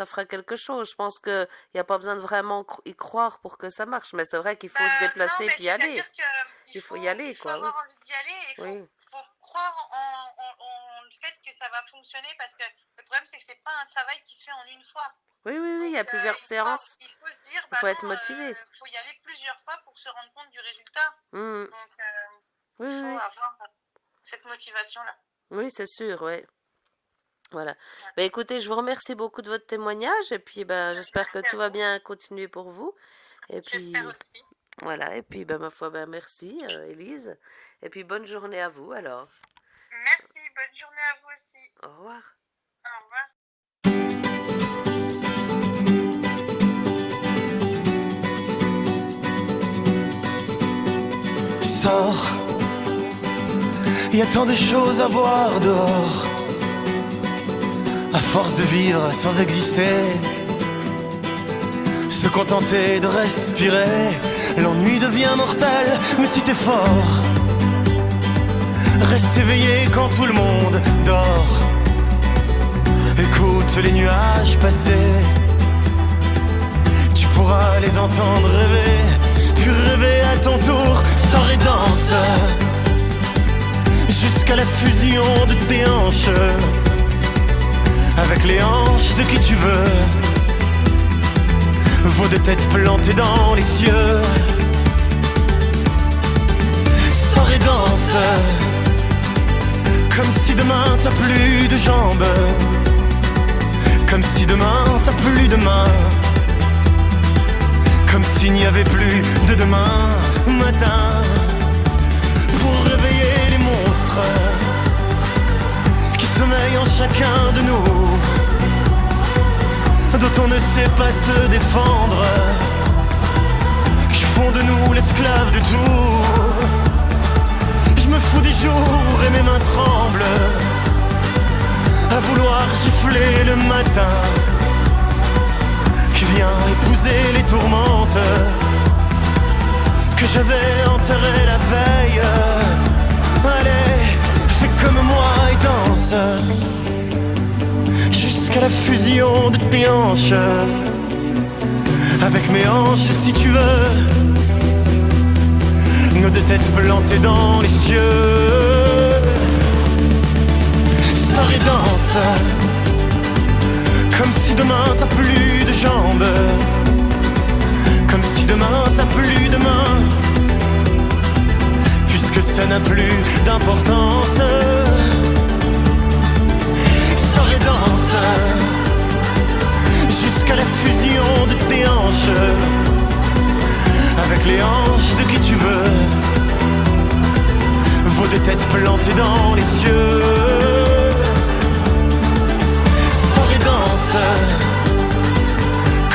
fera quelque chose. Je pense que y a pas besoin de vraiment y croire pour que ça marche. Mais c'est vrai qu'il faut se Non, déplacer mais puis y aller. c'est-à-dire qu'il Il faut y faut, aller, il faut quoi. Oui, avoir envie d'y aller et il oui, faut croire en le fait que ça va fonctionner parce que le problème, c'est que c'est pas un travail qui se fait en une fois. oui, oui, oui. Il Donc, y a plusieurs séances. il faut se dire, Il bah faut être non, motivé. faut y aller plusieurs fois pour se rendre compte du résultat. Hmm. Donc, Oui, il faut oui, avoir cette motivation-là. oui, c'est sûr, oui. Voilà. Ouais. Ben, écoutez, je vous remercie beaucoup de votre témoignage et puis ben j'espère que Merci tout à va vous. bien continuer pour vous. Et J'espère puis aussi. voilà, et puis ben ma foi, ben merci Élise. Et puis bonne journée à vous alors. Merci, bonne journée à vous aussi. Au revoir. Au revoir. Sors, il y a tant de choses à voir dehors. À force de vivre sans exister, Se contenter de respirer, l'ennui devient mortel, mais si t'es fort, reste éveillé quand tout le monde dort. Écoute les nuages passer, tu pourras les entendre rêver, puis rêver à ton tour, sors et danse, jusqu'à la fusion de tes hanches, avec les hanches de qui tu veux. Vos deux têtes plantées dans les cieux. Sors et danse, comme si demain t'as plus de jambes, comme si demain t'as plus de mains, comme s'il n'y avait plus de demain matin. Pour réveiller les monstres qui sommeillent en chacun de nous, dont on ne sait pas se défendre, qui font de nous l'esclave de tout. Je me fous des jours et mes mains tremblent à vouloir gifler le matin qui vient épouser les tourmentes que j'avais enterrées la veille. Allez, fais comme moi et danse jusqu'à la fusion de tes hanches, avec mes hanches si tu veux, nos deux têtes plantées dans les cieux. Sors et danse, comme si demain t'as plus de jambes, comme si demain t'as plus de mains, puisque ça n'a plus d'importance. Sors et danse, jusqu'à la fusion de tes hanches, avec les hanches de qui tu veux, vos deux têtes plantées dans les cieux. Sors et danse,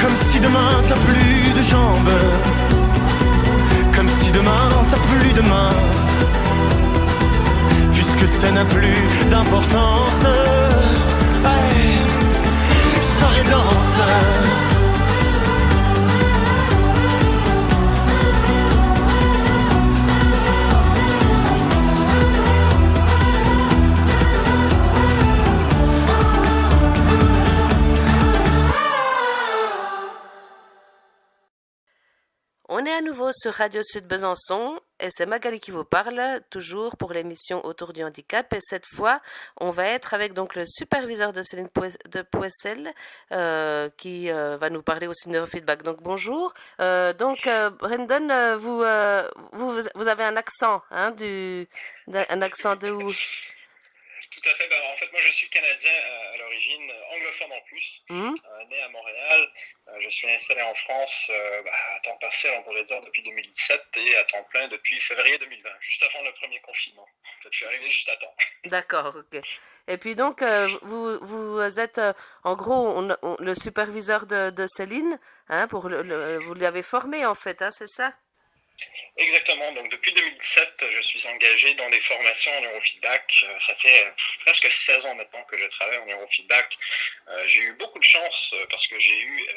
comme si demain t'as plus de jambes, comme si demain t'as plus de mains, puisque ça n'a plus d'importance. Hey, sors et danse. On est à nouveau sur Radio Sud Besançon et c'est Magali qui vous parle, toujours pour l'émission Autour du handicap. Et cette fois, on va être avec donc le superviseur de Céline de Poissel qui va nous parler aussi de neurofeedback. Donc bonjour. Brendan, vous avez un accent, hein, un accent de où? Tout à fait. Ben, en fait, moi, je suis canadien à l'origine, anglophone en plus, né à Montréal. Je suis installé en France à temps partiel, on pourrait dire, depuis 2017 et à temps plein depuis février 2020, juste avant le premier confinement. En fait, je suis arrivé juste à temps. D'accord, ok. Et puis donc, vous êtes en gros le superviseur de Céline, hein, vous l'avez formé en fait, hein, c'est ça? Exactement. Donc, depuis 2017, je suis engagé dans des formations en neurofeedback. Ça fait presque 16 ans maintenant que je travaille en neurofeedback. J'ai eu beaucoup de chance parce que j'ai eu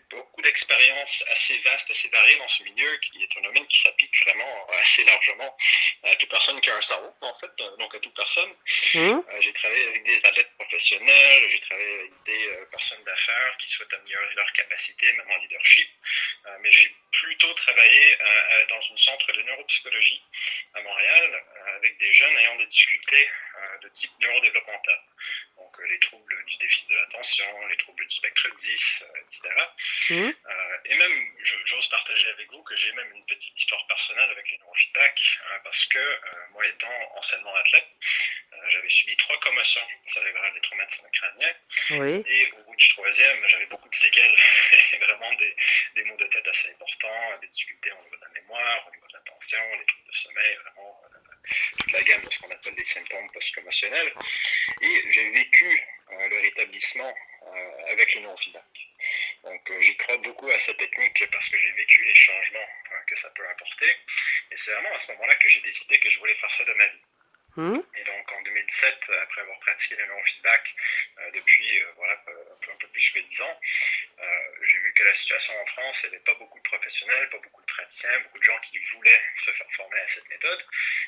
beaucoup d'expériences assez vastes, assez variées dans ce milieu, qui est un domaine qui s'applique vraiment assez largement à toute personne qui a un cerveau, en fait, donc à toute personne. J'ai travaillé avec des athlètes professionnels, j'ai travaillé avec des personnes d'affaires qui souhaitent améliorer leurs capacités, même en leadership, mais j'ai plutôt travaillé dans un centre de neuropsychologie à Montréal avec des jeunes ayant des difficultés de type neurodéveloppemental. Donc les troubles du déficit de l'attention, les troubles du spectre 10, etc. Et même, j'ose partager avec vous que j'ai même une petite histoire personnelle avec les neurofeedback parce que moi étant anciennement athlète, j'avais subi 3 commotions cérébrales et traumatismes crâniens. Oui. Et au bout du 3e, j'avais beaucoup de séquelles, vraiment des maux de tête assez importants, des difficultés au niveau de la mémoire, au niveau de l'attention, les troubles de sommeil, vraiment toute la gamme de ce qu'on appelle des symptômes post-commotionnels. Et j'ai vécu le rétablissement avec le neurofeedback. Donc j'y crois beaucoup à cette technique parce que j'ai vécu les changements que ça peut apporter. Et c'est vraiment à ce moment-là que j'ai décidé que je voulais faire ça de ma vie. Et donc en 2017, après avoir pratiqué le neurofeedback depuis un peu plus que 10 ans, j'ai vu que la situation en France, il n'y avait pas beaucoup de professionnels, pas beaucoup de praticiens, beaucoup de gens qui voulaient se faire former à cette méthode.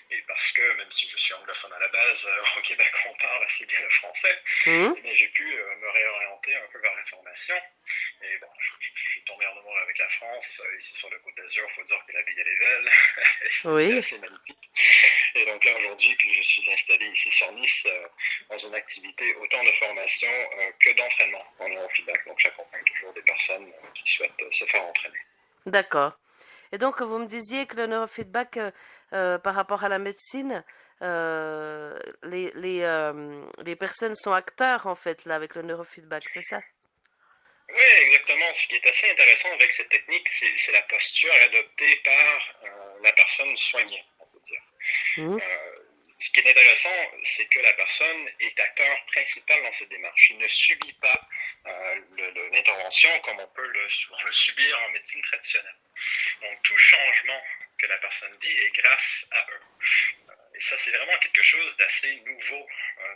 Et parce que, même si je suis anglophone à la base, au Québec, on parle assez bien le français, Mhm. eh bien, j'ai pu me réorienter un peu vers la formation. Et bon, je suis tombé en amour avec la France. Ici sur le Côte d'Azur, il faut dire que la vie, elle est belle. C'est Oui, assez magnifique. Et donc là, aujourd'hui, puis je suis installé ici sur Nice dans une activité autant de formation que d'entraînement en neurofeedback. Donc j'accompagne toujours des personnes qui souhaitent se faire entraîner. d'accord. Et donc, vous me disiez que le neurofeedback, par rapport à la médecine, les personnes sont acteurs, en fait, là, avec le neurofeedback, c'est ça? Oui, exactement. Ce qui est assez intéressant avec cette technique, c'est la posture adoptée par la personne soignée, on peut dire. Mhm. Ce qui est intéressant, c'est que la personne est acteur principal dans cette démarche. Il ne subit pas l'intervention comme on peut le subir en médecine traditionnelle. Donc tout changement que la personne dit est grâce à eux. Et ça, c'est vraiment quelque chose d'assez nouveau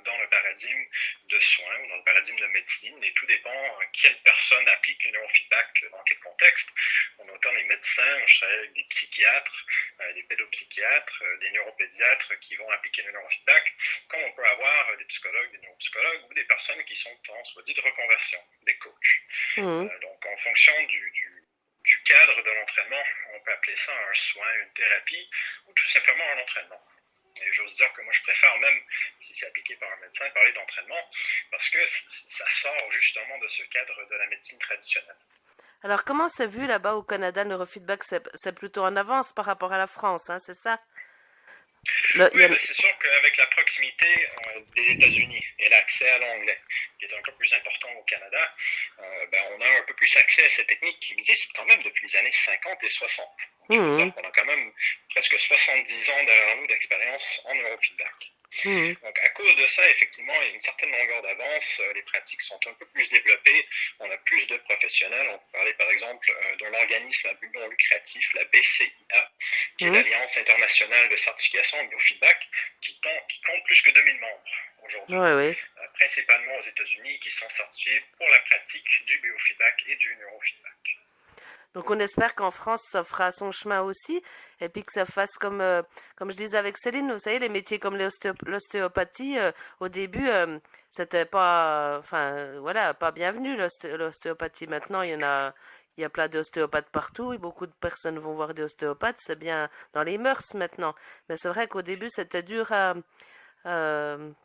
dans le paradigme de soins ou dans le paradigme de médecine. Et tout dépend quelle personne applique le neurofeedback dans quel contexte. On a autant des médecins, je travaille avec des psychiatres, des pédopsychiatres, des neuropédiatres qui vont appliquer le neurofeedback, comme on peut avoir des psychologues, des neuropsychologues ou des personnes qui sont en soit dit de reconversion, des coachs. Mhm. Donc en fonction du cadre de l'entraînement, on peut appeler ça un soin, une thérapie ou tout simplement un entraînement. Et j'ose dire que moi, je préfère, même si c'est appliqué par un médecin, parler d'entraînement, parce que ça sort justement de ce cadre de la médecine traditionnelle. Alors, comment c'est vu là-bas au Canada, le neurofeedback? C'est plutôt en avance par rapport à la France, hein, c'est ça? Il y Oui, a... c'est sûr qu'avec la proximité des États-Unis et l'accès à l'anglais, qui est un peu plus important au Canada, on a un peu plus accès à cette technique qui existe quand même depuis les années 50 et 60. Donc, je veux dire qu'on a quand même presque 70 ans derrière nous d'expérience en neurofeedback. Mhm. Donc, à cause de ça, effectivement, il y a une certaine longueur d'avance. Les pratiques sont un peu plus développées. On a plus de professionnels. On peut parler, par exemple, d'un organisme à but non lucratif, la BCIA, qui est l'Alliance internationale de certification en biofeedback, qui compte plus que 2000 membres aujourd'hui, Oui, oui. principalement aux États-Unis, qui sont certifiés pour la pratique du biofeedback et du neurofeedback. Donc on espère qu'en France, ça fera son chemin aussi, et puis que ça fasse comme je disais avec Céline, vous savez, les métiers comme l'ostéopathie, au début, c'était pas, enfin, voilà, pas bienvenu l'ostéopathie. Maintenant, il y a plein d'ostéopathes partout, et beaucoup de personnes vont voir des ostéopathes, c'est bien dans les mœurs maintenant. Mais c'est vrai qu'au début, c'était dur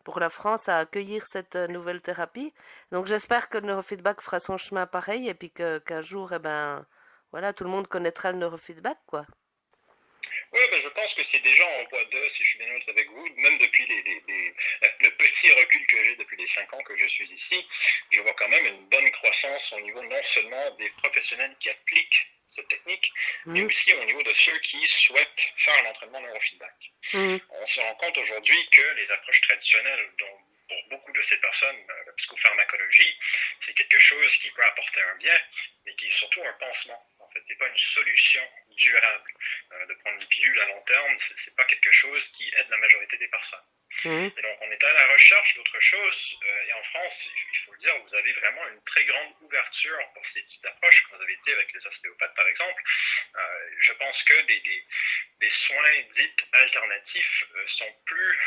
pour la France à accueillir cette nouvelle thérapie. Donc j'espère que le neurofeedback fera son chemin pareil, et puis qu'un jour, eh ben, voilà, tout le monde connaîtra le neurofeedback, quoi. Oui, je pense que c'est déjà en voie de, si je suis bien honnête avec vous, même depuis le petit recul que j'ai depuis les 5 ans que je suis ici, je vois quand même une bonne croissance au niveau non seulement des professionnels qui appliquent cette technique, mais aussi au niveau de ceux qui souhaitent faire l'entraînement neurofeedback. On se rend compte aujourd'hui que les approches traditionnelles dont pour beaucoup de ces personnes, la psychopharmacologie, c'est quelque chose qui peut apporter un bien, mais qui est surtout un pansement. En fait, c'est pas une solution durable. De prendre une pilule à long terme, c'est pas quelque chose qui aide la majorité des personnes. Et donc, on est à la recherche d'autre chose. Et en France, il faut le dire, vous avez vraiment une très grande ouverture pour ces types d'approches, comme vous avez dit avec les ostéopathes, par exemple. Je pense que des soins dits alternatifs sont plus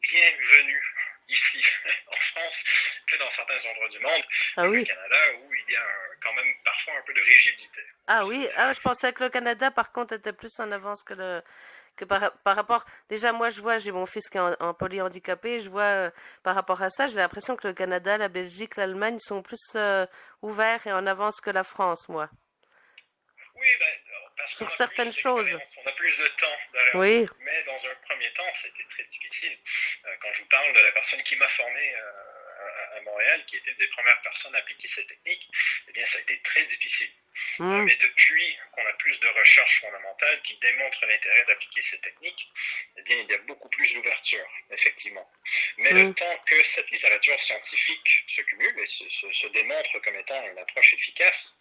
bienvenus ici, en France, que dans certains endroits du monde, comme le Canada, où il y a quand même parfois un peu de rigidité. Ah oui, je pensais que le Canada, par contre, était plus en avance que par rapport. Déjà, moi, je vois, j'ai mon fils qui est en polyhandicapé, je vois par rapport à ça, j'ai l'impression que le Canada, la Belgique, l'Allemagne sont plus ouverts et en avance que la France, moi. Oui, parce qu'on Sur a certaines plus choses. d'expérience, on a plus de temps derrière Oui. nous. Mais dans un premier temps, c'était très difficile. Quand je vous parle de la personne qui m'a formé à Montréal, qui était une des premières personnes à appliquer cette technique, eh bien, ça a été très difficile. Mais depuis qu'on a plus de recherches fondamentales qui démontrent l'intérêt d'appliquer ces techniques, eh bien, il y a beaucoup plus d'ouverture, effectivement. Mais le temps que cette littérature scientifique se cumule et se démontre comme étant une approche efficace,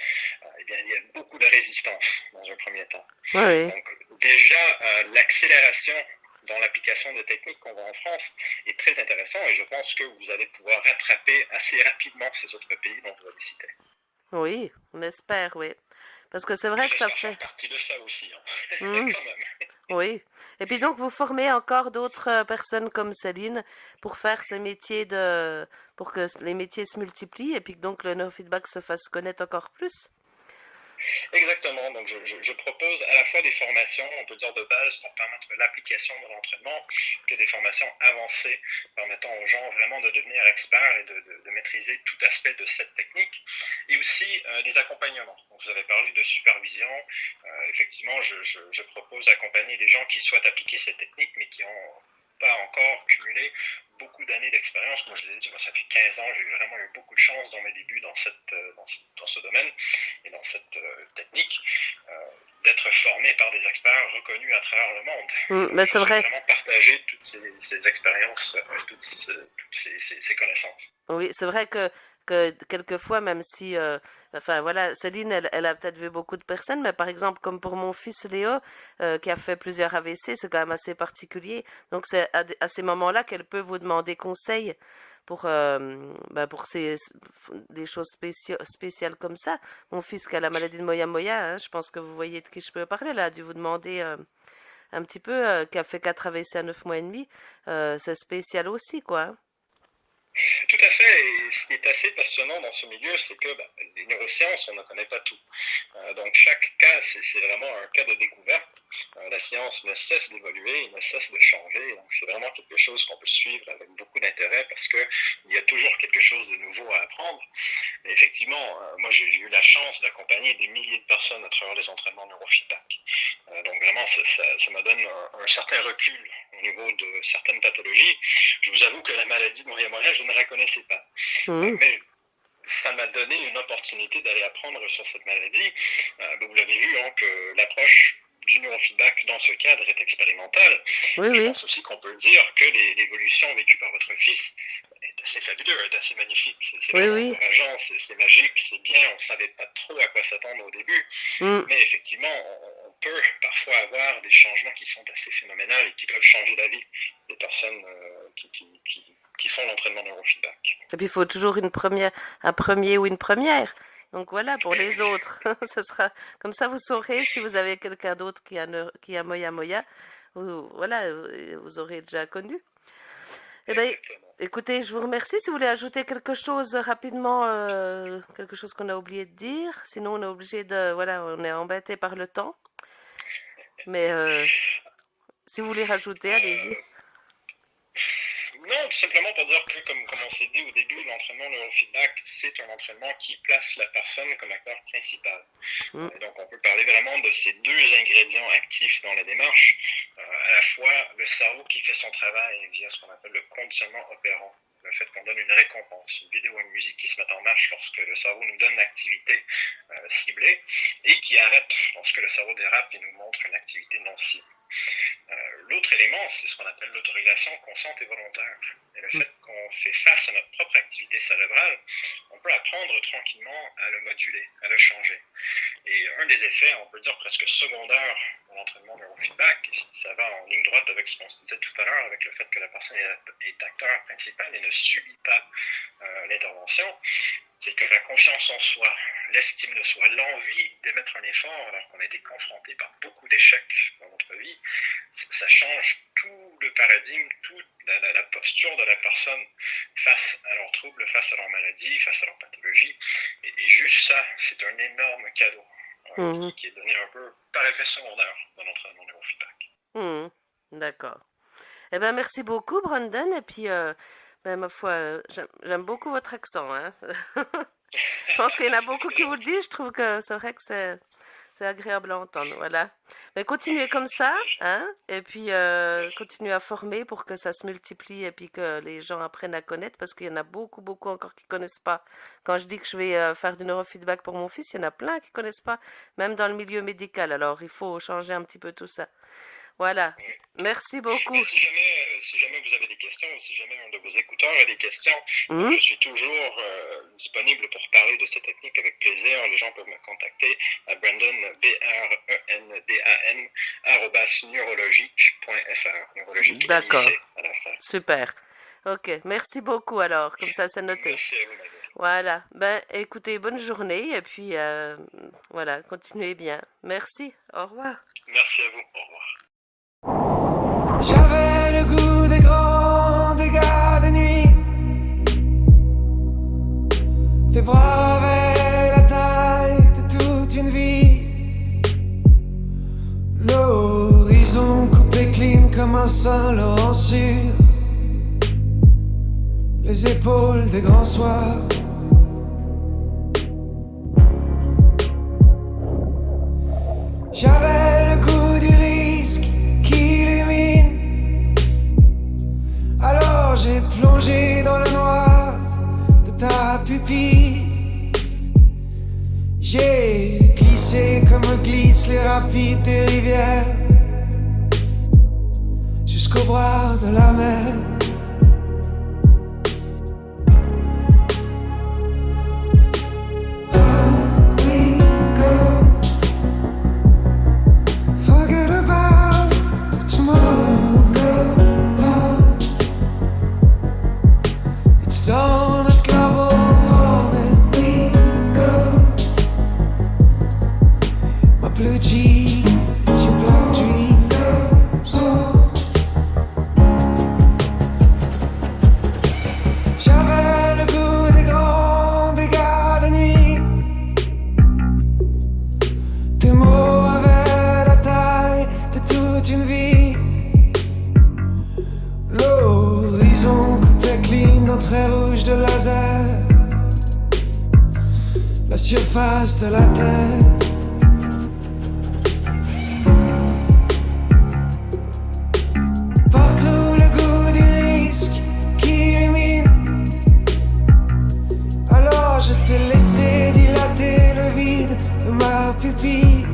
eh bien, il y a beaucoup de résistance dans un premier temps. Oui. Donc, déjà, l'accélération dans l'application de techniques qu'on voit en France est très intéressant et je pense que vous allez pouvoir rattraper assez rapidement ces autres pays dont vous avez cité. Oui, on espère, oui. Parce que c'est vrai que ça J'espère fait... faire partie de ça aussi, hein. Hmm, Quand même. oui. Et puis donc, vous formez encore d'autres personnes comme Céline pour faire ce métier de... pour que les métiers se multiplient et puis que donc le neurofeedback se fasse connaître encore plus. Exactement. Donc, je propose à la fois des formations, on peut dire de base, pour permettre l'application de l'entraînement, que des formations avancées permettant aux gens vraiment de devenir experts et de maîtriser tout aspect de cette technique, et aussi des accompagnements. Donc, vous avez parlé de supervision. Effectivement, je propose d'accompagner des gens qui souhaitent appliquer cette technique, mais qui ont pas encore cumulé beaucoup d'années d'expérience. Comme je l'ai dit, moi, ça fait 15 ans, j'ai vraiment eu beaucoup de chance dans mes débuts dans ce domaine et dans cette technique, d'être formé par des experts reconnus à travers le monde. Mais Je c'est suis vrai. vraiment partagé toutes ces expériences, toutes ces connaissances. Oui, c'est vrai que quelquefois, même si, enfin voilà, Céline, elle a peut-être vu beaucoup de personnes, mais par exemple, comme pour mon fils Léo, qui a fait plusieurs AVC, c'est quand même assez particulier. Donc c'est à ces moments-là qu'elle peut vous demander conseil pour, pour des choses spéciales comme ça. Mon fils qui a la maladie de Moya Moya, hein, je pense que vous voyez de qui je peux parler là, a dû vous demander un petit peu, qui a fait 4 AVC à 9 mois et demi, c'est spécial aussi, quoi. Hein. Tout à fait. Et ce qui est assez passionnant dans ce milieu, c'est que les neurosciences, on ne connaît pas tout. Donc chaque cas, c'est vraiment un cas de découverte. La science ne cesse d'évoluer, ne cesse de changer. Donc c'est vraiment quelque chose qu'on peut suivre avec beaucoup d'intérêt parce qu'il y a toujours quelque chose de nouveau à apprendre. Et effectivement, moi j'ai eu la chance d'accompagner des milliers de personnes à travers les entraînements neurofeedback. Donc vraiment, ça me donne un certain recul au niveau de certaines pathologies. Je vous avoue que la maladie de Moya-Moya, je ne la connaissais pas. Mmh. Mais ça m'a donné une opportunité d'aller apprendre sur cette maladie. Vous l'avez vu, hein, que l'approche du neurofeedback dans ce cadre est expérimentale. Oui, Je oui. pense aussi qu'on peut dire que l'évolution vécue par votre fils est assez fabuleux, est assez magnifique. C'est Oui, vraiment oui. encourageant, c'est magique, c'est bien. On ne savait pas trop à quoi s'attendre au début. Mmh. Mais effectivement, on peut parfois avoir des changements qui sont assez phénoménaux et qui peuvent changer la vie des personnes qui font l'entraînement neurofeedback. Et puis il faut toujours un premier ou une première. Donc voilà, pour les autres. Ce sera comme ça, vous saurez si vous avez quelqu'un d'autre qui a Moya Moya. Voilà, vous aurez déjà connu. Eh bien, Exactement. écoutez, je vous remercie. Si vous voulez ajouter quelque chose rapidement, quelque chose qu'on a oublié de dire. Sinon, on est obligé de... Voilà, on est embêté par le temps. Mais si vous voulez rajouter, allez-y. Non, tout simplement pour dire que, comme on s'est dit au début, l'entraînement neurofeedback, c'est un entraînement qui place la personne comme acteur principal. Mm. Donc, on peut parler vraiment de ces deux ingrédients actifs dans la démarche. À la fois, le cerveau qui fait son travail via ce qu'on appelle le conditionnement opérant. Le fait qu'on donne une récompense, une vidéo ou une musique qui se met en marche lorsque le cerveau nous donne l'activité ciblée et qui arrête lorsque le cerveau dérape et nous montre une activité non ciblée. L'autre élément, c'est ce qu'on appelle l'autorégulation consciente et volontaire. Et le fait qu'on fait face à notre propre activité cérébrale, on peut apprendre tranquillement à le moduler, à le changer. Et un des effets, on peut dire presque secondaire de l'entraînement neurofeedback, ça va en ligne droite avec ce qu'on se disait tout à l'heure, avec le fait que la personne est acteur principal et ne subit pas l'intervention, c'est que la confiance en soi, l'estime de soi, l'envie d'émettre un effort alors qu'on a été confronté par beaucoup d'échecs dans notre vie, ça change tout le paradigme, toute la posture de la personne face à leurs troubles, face à leur maladie, face à leur pathologie. Et juste ça, c'est un énorme cadeau qui est donné un peu par effet secondaire dans l'entraînement neurofeedback. D'accord. Eh bien, merci beaucoup, Brandon. Et puis, ma foi, j'aime beaucoup votre accent. Hein. Je pense qu'il y en a beaucoup qui vous le disent. Je trouve que c'est vrai que c'est agréable à entendre. Voilà. Mais continuez comme ça, hein, et puis continuez à former pour que ça se multiplie et puis que les gens apprennent à connaître parce qu'il y en a beaucoup, beaucoup encore qui connaissent pas. Quand je dis que je vais faire du neurofeedback pour mon fils, il y en a plein qui connaissent pas, même dans le milieu médical. Alors, il faut changer un petit peu tout ça. Voilà. Merci beaucoup. Si jamais vous avez des questions ou si jamais un de vos écouteurs a des questions, je suis toujours disponible pour parler de cette technique avec plaisir. Les gens peuvent me contacter à Brandon, BRENDAN, @neurologique.fr. Neurologique. D'accord. à la fin. Super. Ok, merci beaucoup alors, comme ça c'est noté. Merci à vous, Magali. Voilà, ben écoutez, bonne journée et puis voilà, continuez bien. Merci, au revoir. Merci à vous. Au revoir. J'avais le goût des grands dégâts de nuit. Tes bras avaient la taille de toute une vie. L'horizon coupé clean comme un Saint-Laurent sur les épaules des grands soirs. J'avais le goût du risque qui illumine. Alors j'ai plongé dans le noir de ta pupille. J'ai glissé comme glissent les rapides des rivières jusqu'au bras de la mer. Dans notre claveau, my blue jeans, your black dreams. J'avais le goût des grands dégâts de nuit. Tes mots avaient la taille de toute une vie. L'horizon coupé clean d'un trait rouge de laser. La surface de la terre. Partout le goût du risque qui illumine. Alors je t'ai laissé dilater le vide de ma pupille.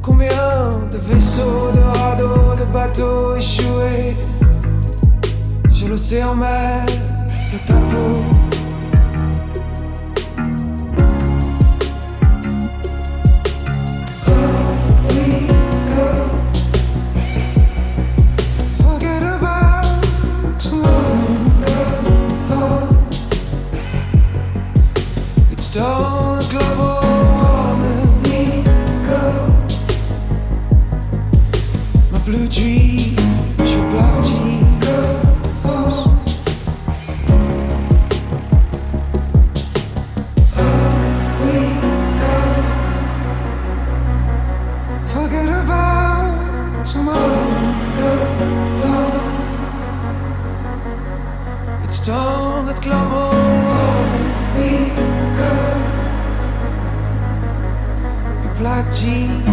Combien de vaisseaux, de radeaux, de bateaux échoués sur l'océan mer de ta peau. Forget about tomorrow. It's dawn, global warming. My blue dreams, your black jeans. Forget about tomorrow. It's dawn at global warming. Your black jeans.